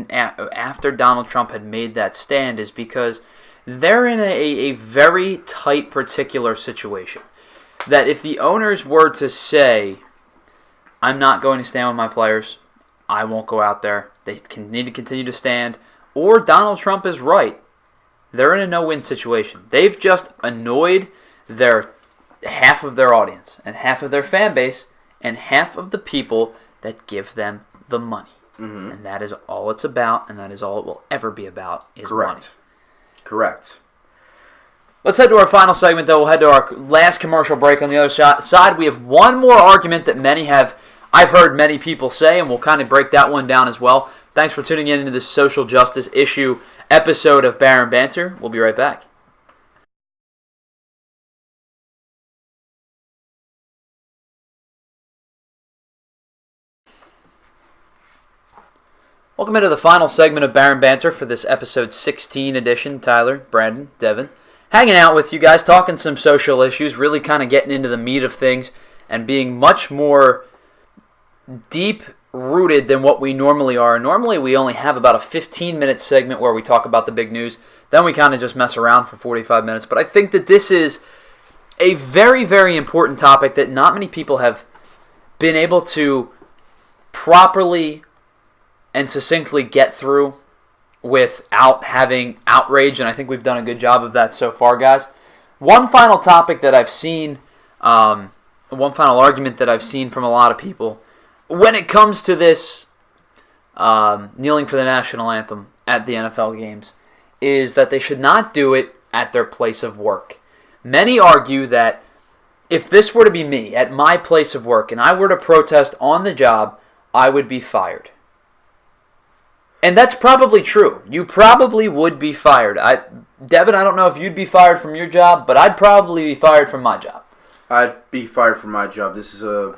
after Donald Trump had made that stand, is because they're in a very tight particular situation. That if the owners were to say, I'm not going to stand with my players, I won't go out there, they need to continue to stand, or Donald Trump is right, they're in a no-win situation. They've just annoyed half of their audience and half of their fan base and half of the people that give them the money. Mm-hmm. And that is all it's about, and that is all it will ever be about, is money. Correct. Let's head to our final segment, though. We'll head to our last commercial break. On the other side, we have one more argument that I've heard many people say, and we'll kind of break that one down as well. Thanks for tuning in to this social justice issue episode of Banter. We'll be right back. Welcome into the final segment of Banter for this episode 16 edition. Tyler, Brandon, Devin, hanging out with you guys, talking some social issues, really kind of getting into the meat of things and being much more deep-rooted than what we normally are. Normally we only have about a 15-minute segment where we talk about the big news. Then we kind of just mess around for 45 minutes. But I think that this is a very, very important topic that not many people have been able to properly and succinctly get through without having outrage, and I think we've done a good job of that so far, guys. One final topic that I've seen, one final argument that I've seen from a lot of people, when it comes to this kneeling for the national anthem at the NFL games, is that they should not do it at their place of work. Many argue that if this were to be me, at my place of work, and I were to protest on the job, I would be fired. And that's probably true. You probably would be fired. Devin, I don't know if you'd be fired from your job, but I'd probably be fired from my job. I'd be fired from my job. This is a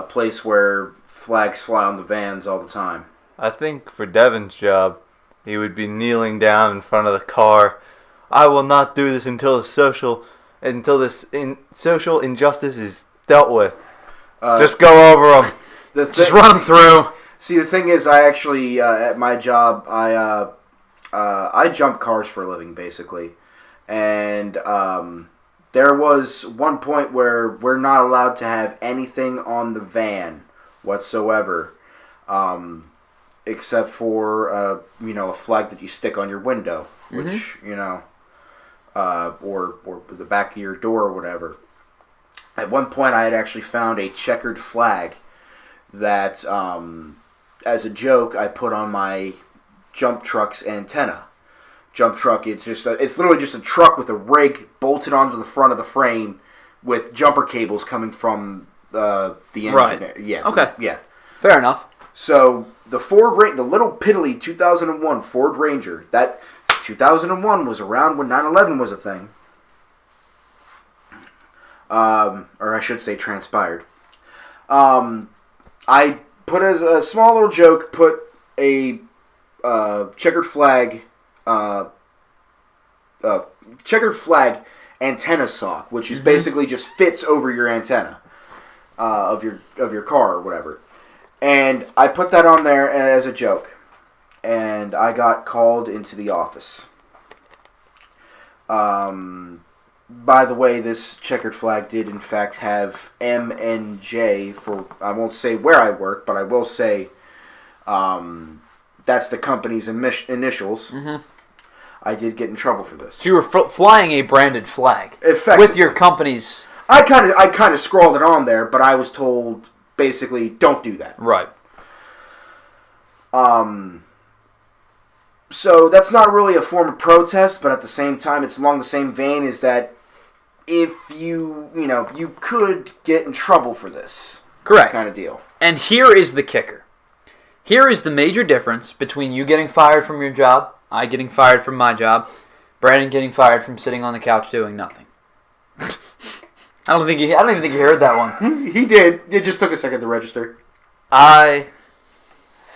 place where flags fly on the vans all the time. I think for Devin's job, he would be kneeling down in front of the car. I will not do this until social injustice is dealt with. Just go over them. Just run them through. See, the thing is, I actually, at my job, I jump cars for a living, basically. And there was one point where we're not allowed to have anything on the van whatsoever, except for, a flag that you stick on your window, which, or the back of your door or whatever. At one point, I had actually found a checkered flag that, as a joke, I put on my jump truck's antenna. Jump truck, it's literally just a truck with a rig bolted onto the front of the frame with jumper cables coming from the engine. Right. Yeah. Okay. Yeah. Fair enough. So the little piddly 2001 Ford Ranger, that 2001 was around when 9/11 was a thing. Or I should say transpired. I put as a small little joke, put a checkered flag checkered flag antenna sock, which is basically just fits over your antenna of your car or whatever. And I put that on there as a joke, and I got called into the office. By the way, this checkered flag did in fact have M and J for, I won't say where I work, but I will say that's the company's initials. Mm-hmm. I did get in trouble for this. So you were flying a branded flag with your company's... I kind of scrawled it on there, but I was told basically don't do that. Right. So that's not really a form of protest, but at the same time, it's along the same vein as that if you could get in trouble for this. Correct. Kind of deal. And here is the kicker. Here is the major difference between you getting fired from your job, I getting fired from my job, Brandon getting fired from sitting on the couch doing nothing. I don't even think you heard that one. He did. It just took a second to register. I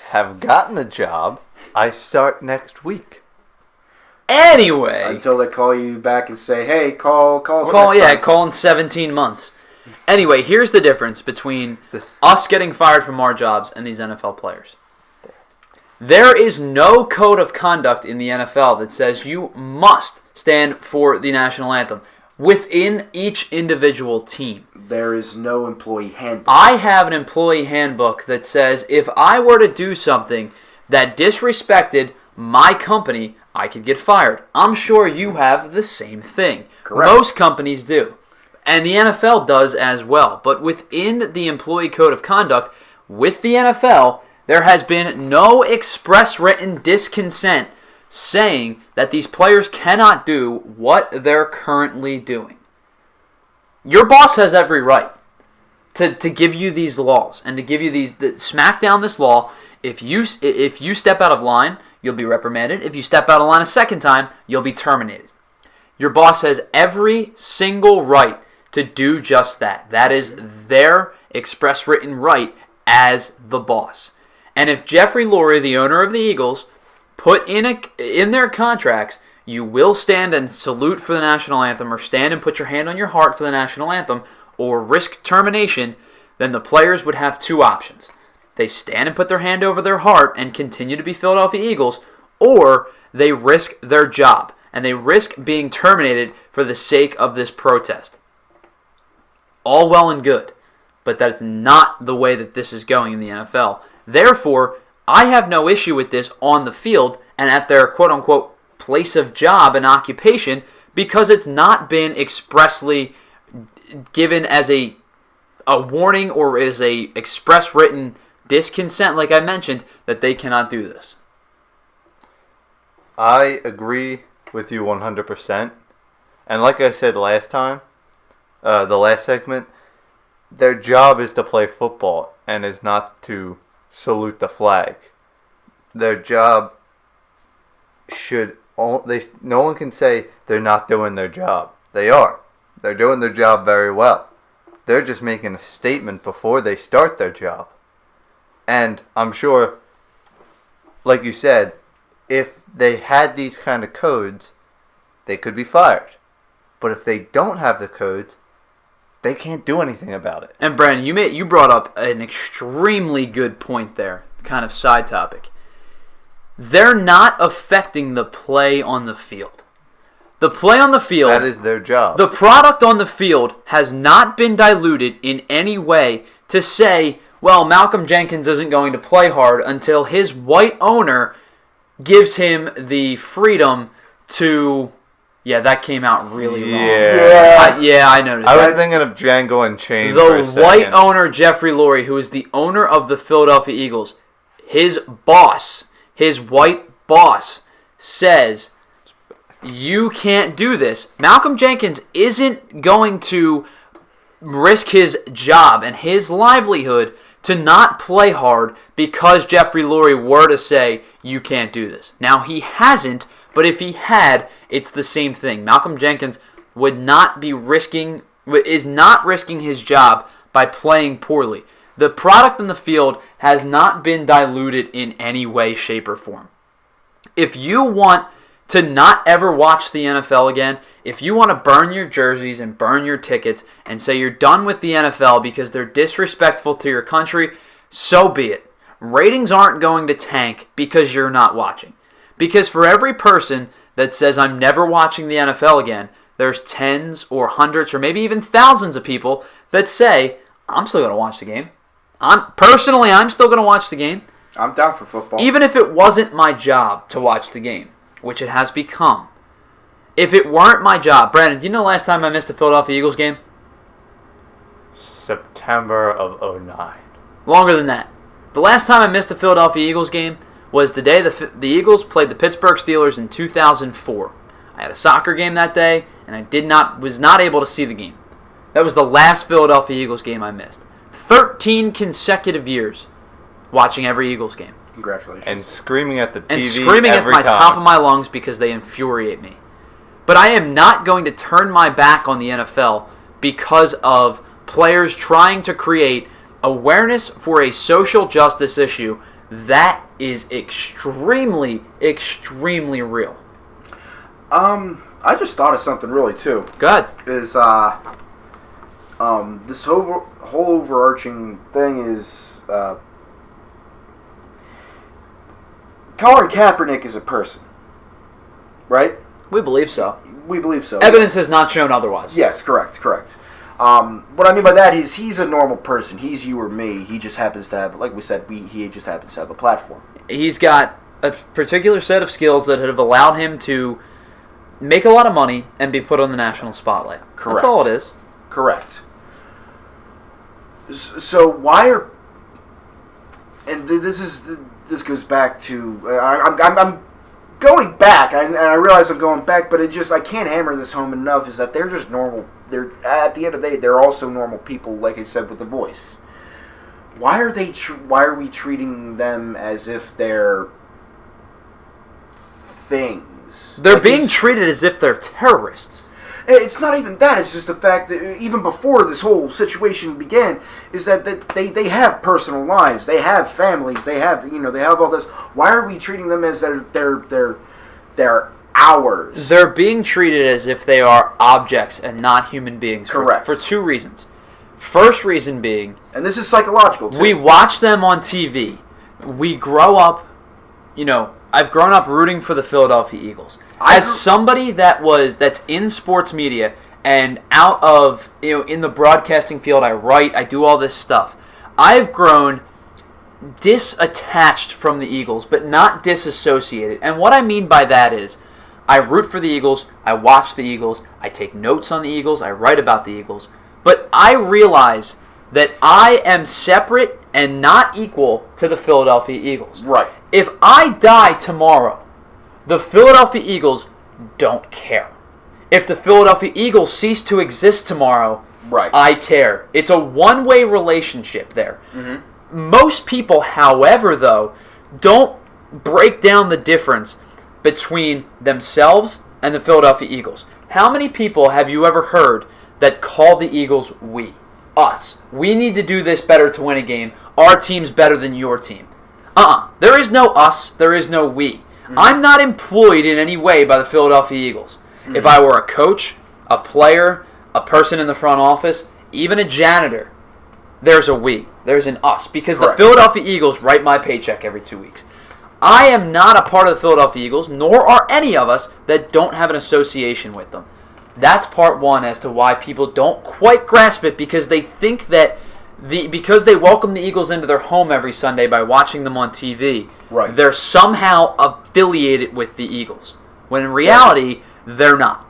have gotten a job. I start next week. Anyway. Until they call you back and say, hey, call in 17 months. Anyway, here's the difference between us getting fired from our jobs and these NFL players. There is no code of conduct in the NFL that says you must stand for the national anthem within each individual team. There is no employee handbook. I have an employee handbook that says if I were to do something that disrespected my company, I could get fired. I'm sure you have the same thing. Correct. Most companies do. And the NFL does as well. But within the employee code of conduct, with the NFL, there has been no express written disconsent saying that these players cannot do what they're currently doing. Your boss has every right to give you these laws and to give you smack down this law. If you step out of line, you'll be reprimanded. If you step out of line a second time, you'll be terminated. Your boss has every single right to do just that. That is their express written right as the boss. And if Jeffrey Lurie, the owner of the Eagles, put in their contracts, you will stand and salute for the national anthem, or stand and put your hand on your heart for the national anthem, or risk termination, then the players would have two options. They stand and put their hand over their heart and continue to be Philadelphia Eagles, or they risk their job, and they risk being terminated for the sake of this protest. All well and good, but that's not the way that this is going in the NFL. Therefore, I have no issue with this on the field and at their quote-unquote place of job and occupation, because it's not been expressly given as a warning or as a express written disconsent, like I mentioned, that they cannot do this. I agree with you 100%. And like I said last time, the last segment, their job is to play football and is not to salute the flag. Their job no one can say they're not doing their job. They are. They're doing their job very well. They're just making a statement before they start their job. And I'm sure, like you said, if they had these kind of codes, they could be fired. But if they don't have the codes, they can't do anything about it. And Brandon, you brought up an extremely good point there, kind of side topic. They're not affecting the play on the field. The play on the field... That is their job. The product on the field has not been diluted in any way to say, well, Malcolm Jenkins isn't going to play hard until his white owner gives him the freedom to... Yeah, that came out really wrong. I noticed. I was thinking of Django Unchained for a second. The white owner, Jeffrey Lurie, who is the owner of the Philadelphia Eagles, his boss, his white boss, says, you can't do this. Malcolm Jenkins isn't going to risk his job and his livelihood to not play hard because Jeffrey Lurie were to say, you can't do this. Now, he hasn't, but if he had, it's the same thing. Malcolm Jenkins is not risking his job by playing poorly. The product in the field has not been diluted in any way, shape, or form. If you want to not ever watch the NFL again, if you want to burn your jerseys and burn your tickets and say you're done with the NFL because they're disrespectful to your country, so be it. Ratings aren't going to tank because you're not watching. Because for every person that says I'm never watching the NFL again, there's tens or hundreds or maybe even thousands of people that say, I'm still going to watch the game. I'm still going to watch the game. I'm down for football. Even if it wasn't my job to watch the game, which it has become. If it weren't my job, Brandon, do you know the last time I missed a Philadelphia Eagles game? September of 2009. Longer than that. The last time I missed a Philadelphia Eagles game was the day the Eagles played the Pittsburgh Steelers in 2004. I had a soccer game that day, and I was not able to see the game. That was the last Philadelphia Eagles game I missed. 13 consecutive years watching every Eagles game. Congratulations. And screaming at the TV and screaming at my top of my lungs because they infuriate me. But I am not going to turn my back on the NFL because of players trying to create awareness for a social justice issue that is extremely, extremely real. I just thought of something really too. Good. Is this whole overarching thing is Colin Kaepernick is a person, right? We believe so. We believe so. Evidence has not shown otherwise. Yes, correct. What I mean by that is he's a normal person. He's you or me. He just happens to have, like we said, he just happens to have a platform. He's got a particular set of skills that have allowed him to make a lot of money and be put on the national spotlight. Correct. That's all it is. Correct. So why are, and this goes back to I'm going back, and I realize I'm going back, but I can't hammer this home enough. Is that they're just normal. They're at the end of the day, they're also normal people, like I said, with a voice. Why are they? Why are we treating them as if they're things? They're being treated as if they're terrorists. It's not even that. It's just the fact that even before this whole situation began, is that they have personal lives, they have families, they have all this. Why are we treating them as they're ours? They're being treated as if they are objects and not human beings. Correct. For two reasons. First reason being, and this is psychological too. We watch them on TV. We grow up. I've grown up rooting for the Philadelphia Eagles. As somebody that's in sports media and out of, in the broadcasting field, I write, I do all this stuff. I've grown disattached from the Eagles, but not disassociated. And what I mean by that is, I root for the Eagles, I watch the Eagles, I take notes on the Eagles, I write about the Eagles. But I realize that I am separate and not equal to the Philadelphia Eagles. Right. If I die tomorrow, the Philadelphia Eagles don't care. If the Philadelphia Eagles cease to exist tomorrow, right, I care. It's a one-way relationship there. Mm-hmm. Most people, however, though, don't break down the difference between themselves and the Philadelphia Eagles. How many people have you ever heard that call the Eagles we? Us. We need to do this better to win a game. Our team's better than your team. There is no us. There is no we. Mm-hmm. I'm not employed in any way by the Philadelphia Eagles. Mm-hmm. If I were a coach, a player, a person in the front office, even a janitor, there's a we. There's an us. Because Correct. The Philadelphia Eagles write my paycheck every 2 weeks. I am not a part of the Philadelphia Eagles, nor are any of us that don't have an association with them. That's part one as to why people don't quite grasp it, because they think that because they welcome the Eagles into their home every Sunday by watching them on TV, right, they're somehow affiliated with the Eagles, when in reality, they're not.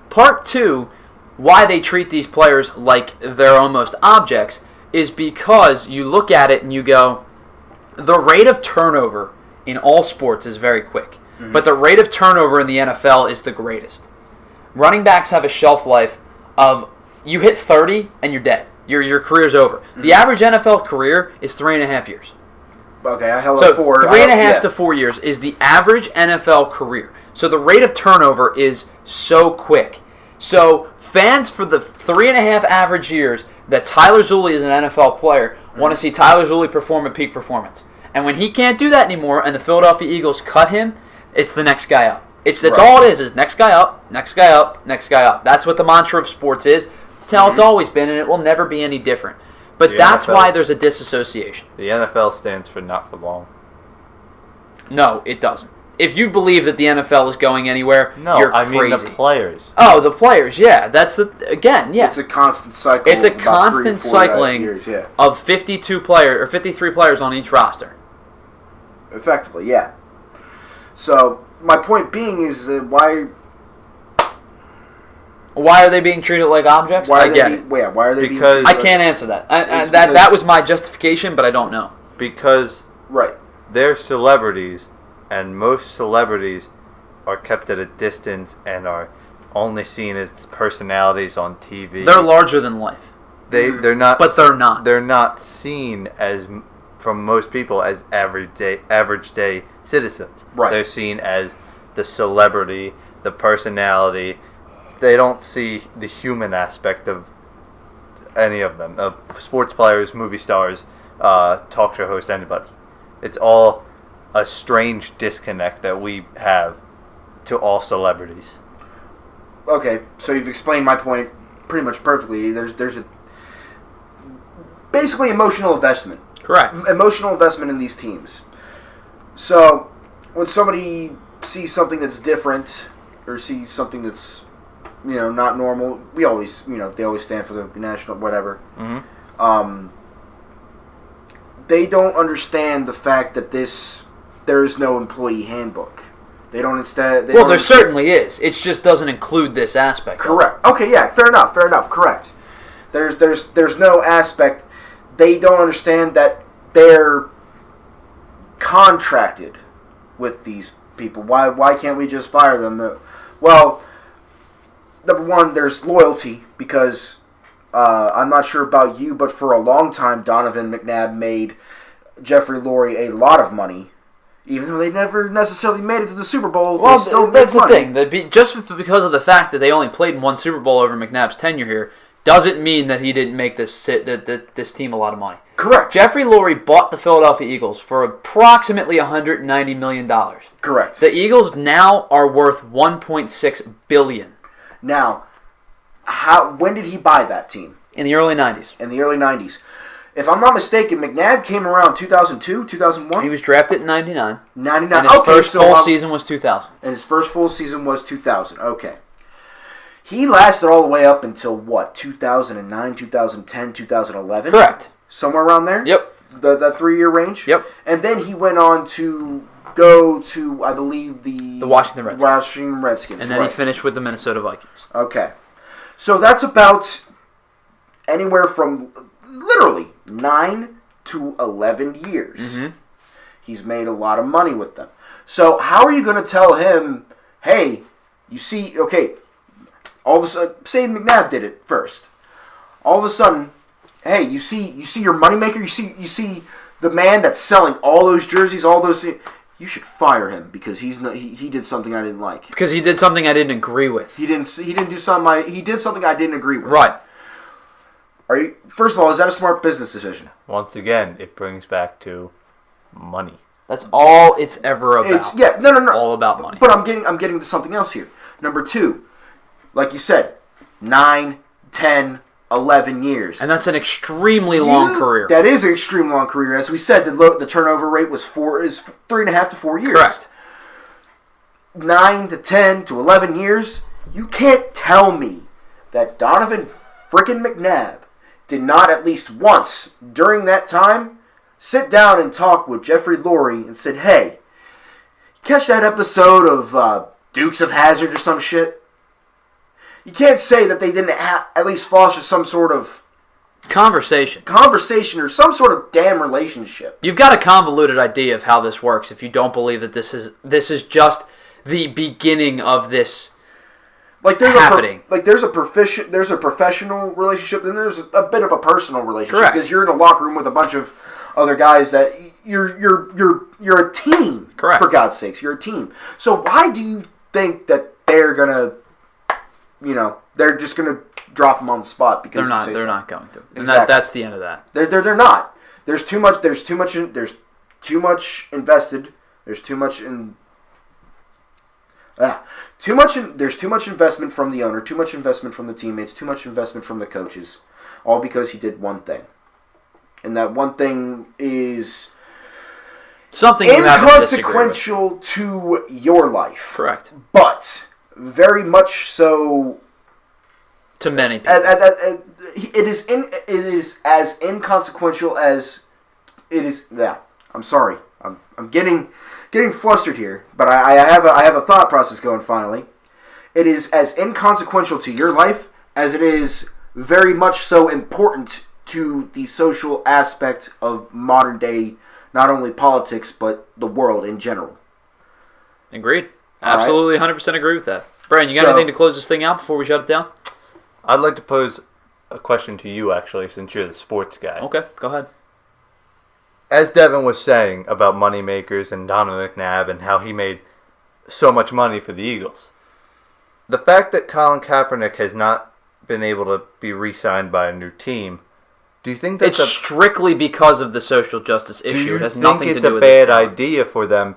Part two, why they treat these players like they're almost objects, is because you look at it and you go, the rate of turnover in all sports is very quick, but the rate of turnover in the NFL is the greatest. Running backs have a shelf life of, you hit 30 and you're dead. Your career's over. Mm-hmm. The average NFL career is 3.5 years. Okay, I held up 4. 3.5 to 4 years is the average NFL career. So the rate of turnover is so quick. So fans for the 3.5 average years that Tyler Zulli is an NFL player want to see Tyler Zulli perform at peak performance. And when he can't do that anymore and the Philadelphia Eagles cut him, it's the next guy up. That's all it is next guy up, next guy up, next guy up. That's what the mantra of sports is. It's how it's always been, and it will never be any different. But that's why there's a disassociation. The NFL stands for not for long. No, it doesn't. If you believe that the NFL is going anywhere, you're crazy. I mean the players. Oh, the players, yeah. That's It's a constant cycle. It's a constant cycling of 52 players or 53 players on each roster. Effectively, yeah. So my point being is that why are they being treated like objects? Why are they being treated I can't answer that. That was my justification, but I don't know. Because right, they're celebrities, and most celebrities are kept at a distance and are only seen as personalities on TV. They're larger than life. They're not. But they're not. They're not seen as, from most people, as average day citizens. Right. They're seen as the celebrity, the personality. They don't see the human aspect of any of them. Of sports players, movie stars, talk show hosts, anybody. It's all a strange disconnect that we have to all celebrities. Okay, so you've explained my point pretty much perfectly. There's a basically emotional investment. Correct. Emotional investment in these teams. So when somebody sees something that's different or sees something that's not normal, they always stand for the national whatever. Mm-hmm. They don't understand the fact that there is no employee handbook. They don't instead. There certainly is. It just doesn't include this aspect. Correct. Okay. Yeah. Fair enough. Correct. There's no aspect. They don't understand that they're contracted with these people. Why can't we just fire them? Well, number one, there's loyalty because I'm not sure about you, but for a long time, Donovan McNabb made Jeffrey Lurie a lot of money. Even though they never necessarily made it to the Super Bowl, they still made money. That's the thing. Just because of the fact that they only played in one Super Bowl over McNabb's tenure here doesn't mean that he didn't make this team a lot of money. Correct. Jeffrey Lurie bought the Philadelphia Eagles for approximately $190 million. Correct. The Eagles now are worth $1.6 billion. Now, when did he buy that team? In the early 90s. In the early 90s. If I'm not mistaken, McNabb came around 2002, 2001? He was drafted in 99. 99. And his first full season was 2000. And his first full season was 2000. Okay. He lasted all the way up until, 2009, 2010, 2011? Correct. Somewhere around there? Yep. That 3-year range? Yep. And then he went on to go to, I believe, the Washington Redskins. And then he finished with the Minnesota Vikings. Okay. So that's about anywhere from literally 9 to 11 years. Mm-hmm. He's made a lot of money with them. So how are you going to tell him, hey, you see, okay, all of a sudden, say McNabb did it first. All of a sudden, hey, you see your moneymaker, you see the man that's selling all those jerseys, all those. You should fire him because he did something I didn't like. Because he did something I didn't agree with. He did something I didn't agree with. Right. First of all, is that a smart business decision? Once again, it brings back to money. That's all it's ever about. No. All about money. But I'm getting to something else here. Number 2, like you said, 9, 10, 11 years. And that's an extremely long career. That is an extremely long career. As we said, the turnover rate is 3.5 to 4 years. Correct. 9 to 10 to 11 years. You can't tell me that Donovan frickin' McNabb did not at least once during that time sit down and talk with Jeffrey Lurie and said, hey, catch that episode of Dukes of Hazzard or some shit? You can't say that they didn't at least foster some sort of conversation or some sort of damn relationship. You've got a convoluted idea of how this works if you don't believe that this is just the beginning of this happening. There's a professional relationship, then there's a bit of a personal relationship. Correct. Because you're in a locker room with a bunch of other guys that you're a team. Correct. For God's sakes, you're a team. So why do you think that they're gonna, they're just gonna drop them on the spot because they're not going to. And exactly. that's the end of that. They're not. There's too much invested. There's too much investment from the owner, too much investment from the teammates, too much investment from the coaches, all because he did one thing. And that one thing is something inconsequential to your life. Correct. But very much so to many people. It is as inconsequential as it is. Yeah, I'm sorry. I'm getting flustered here, but I have a thought process going finally. It is as inconsequential to your life as it is very much so important to the social aspect of modern day, not only politics, but the world in general. Agreed. Absolutely, 100% agree with that. Brian, you got anything to close this thing out before we shut it down? I'd like to pose a question to you, actually, since you're the sports guy. Okay, go ahead. As Devin was saying about moneymakers and Donovan McNabb and how he made so much money for the Eagles, the fact that Colin Kaepernick has not been able to be re-signed by a new team, do you think that's strictly because of the social justice issue? It has nothing to do with it's a this bad team. idea for them?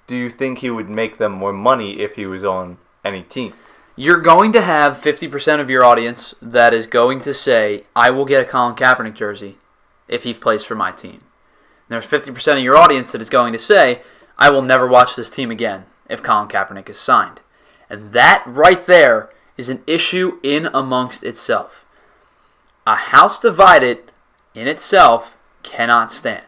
Do you think he would make them more money if he was on any team? You're going to have 50% of your audience that is going to say, I will get a Colin Kaepernick jersey if he plays for my team. And there's 50% of your audience that is going to say, I will never watch this team again if Colin Kaepernick is signed. And that right there is an issue in amongst itself. A house divided in itself cannot stand.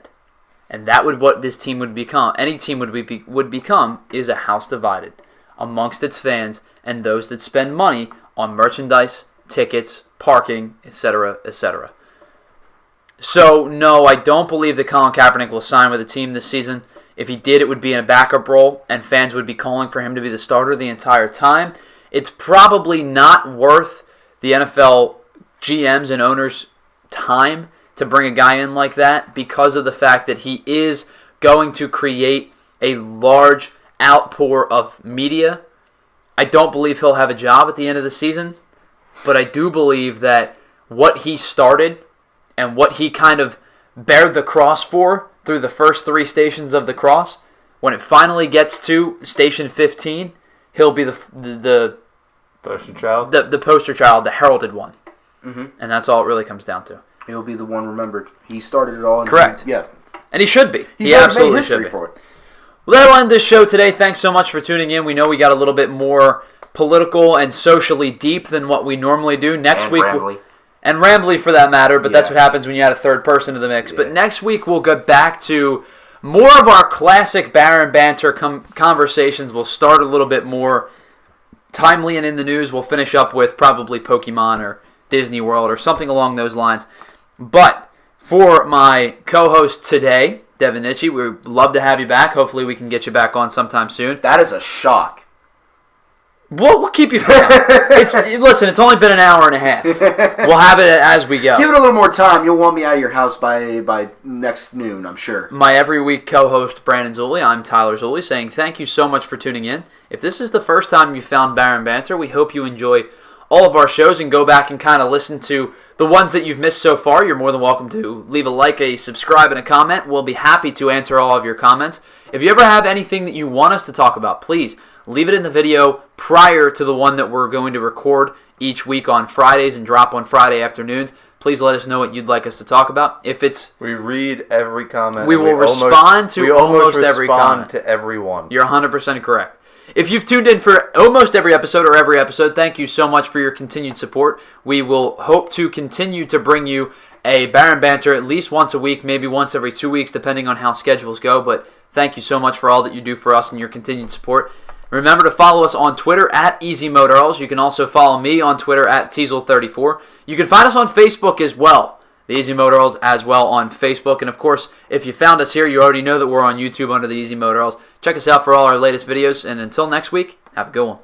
And that would what this team would become. Any team would become is a house divided amongst its fans and those that spend money on merchandise, tickets, parking, etc., etc. So, no, I don't believe that Colin Kaepernick will sign with a team this season. If he did, it would be in a backup role, and fans would be calling for him to be the starter the entire time. It's probably not worth the NFL GMs and owners' time to bring a guy in like that because of the fact that he is going to create a large outpour of media. I don't believe he'll have a job at the end of the season, but I do believe that what he started and what he kind of bared the cross for through the first 3 stations of the cross, when it finally gets to station 15, he'll be the poster child, the poster child, the heralded one. Mm-hmm. And that's all it really comes down to. He'll be the one remembered. He started it all. Correct. Yeah. And he should be. He absolutely made history should be. For it. Well, that'll end this show today. Thanks so much for tuning in. We know we got a little bit more political and socially deep than what we normally do. Next week, and rambly for that matter, but that's what happens when you add a third person to the mix. Yeah. But next week, we'll get back to more of our classic Baron Banter conversations. We'll start a little bit more timely and in the news. We'll finish up with probably Pokemon or Disney World or something along those lines. But for my co-host today, Devin Nitchie, we'd love to have you back. Hopefully we can get you back on sometime soon. That is a shock. We'll keep you fair. Listen, it's only been an hour and a half. We'll have it as we go. Give it a little more time. You'll want me out of your house by next noon, I'm sure. My every week co-host, Brandon Zulli. I'm Tyler Zulli, saying thank you so much for tuning in. If this is the first time you found Baron Banter, we hope you enjoy all of our shows and go back and kind of listen to the ones that you've missed so far. You're more than welcome to leave a like, a subscribe, and a comment. We'll be happy to answer all of your comments. If you ever have anything that you want us to talk about, please leave it in the video prior to the one that we're going to record each week on Fridays and drop on Friday afternoons. Please let us know what you'd like us to talk about. We read every comment. We will respond to almost every comment. To everyone. You're 100% correct. If you've tuned in for almost every episode or every episode, thank you so much for your continued support. We will hope to continue to bring you a Baron Banter at least once a week, maybe once every 2 weeks, depending on how schedules go. But thank you so much for all that you do for us and your continued support. Remember to follow us on Twitter at EasyMotorLs. You can also follow me on Twitter at Teasel34. You can find us on Facebook as well. The Easy Motorls as well on Facebook. And of course, if you found us here, you already know that we're on YouTube under the Easy Motorls. Check us out for all our latest videos. And until next week, have a good one.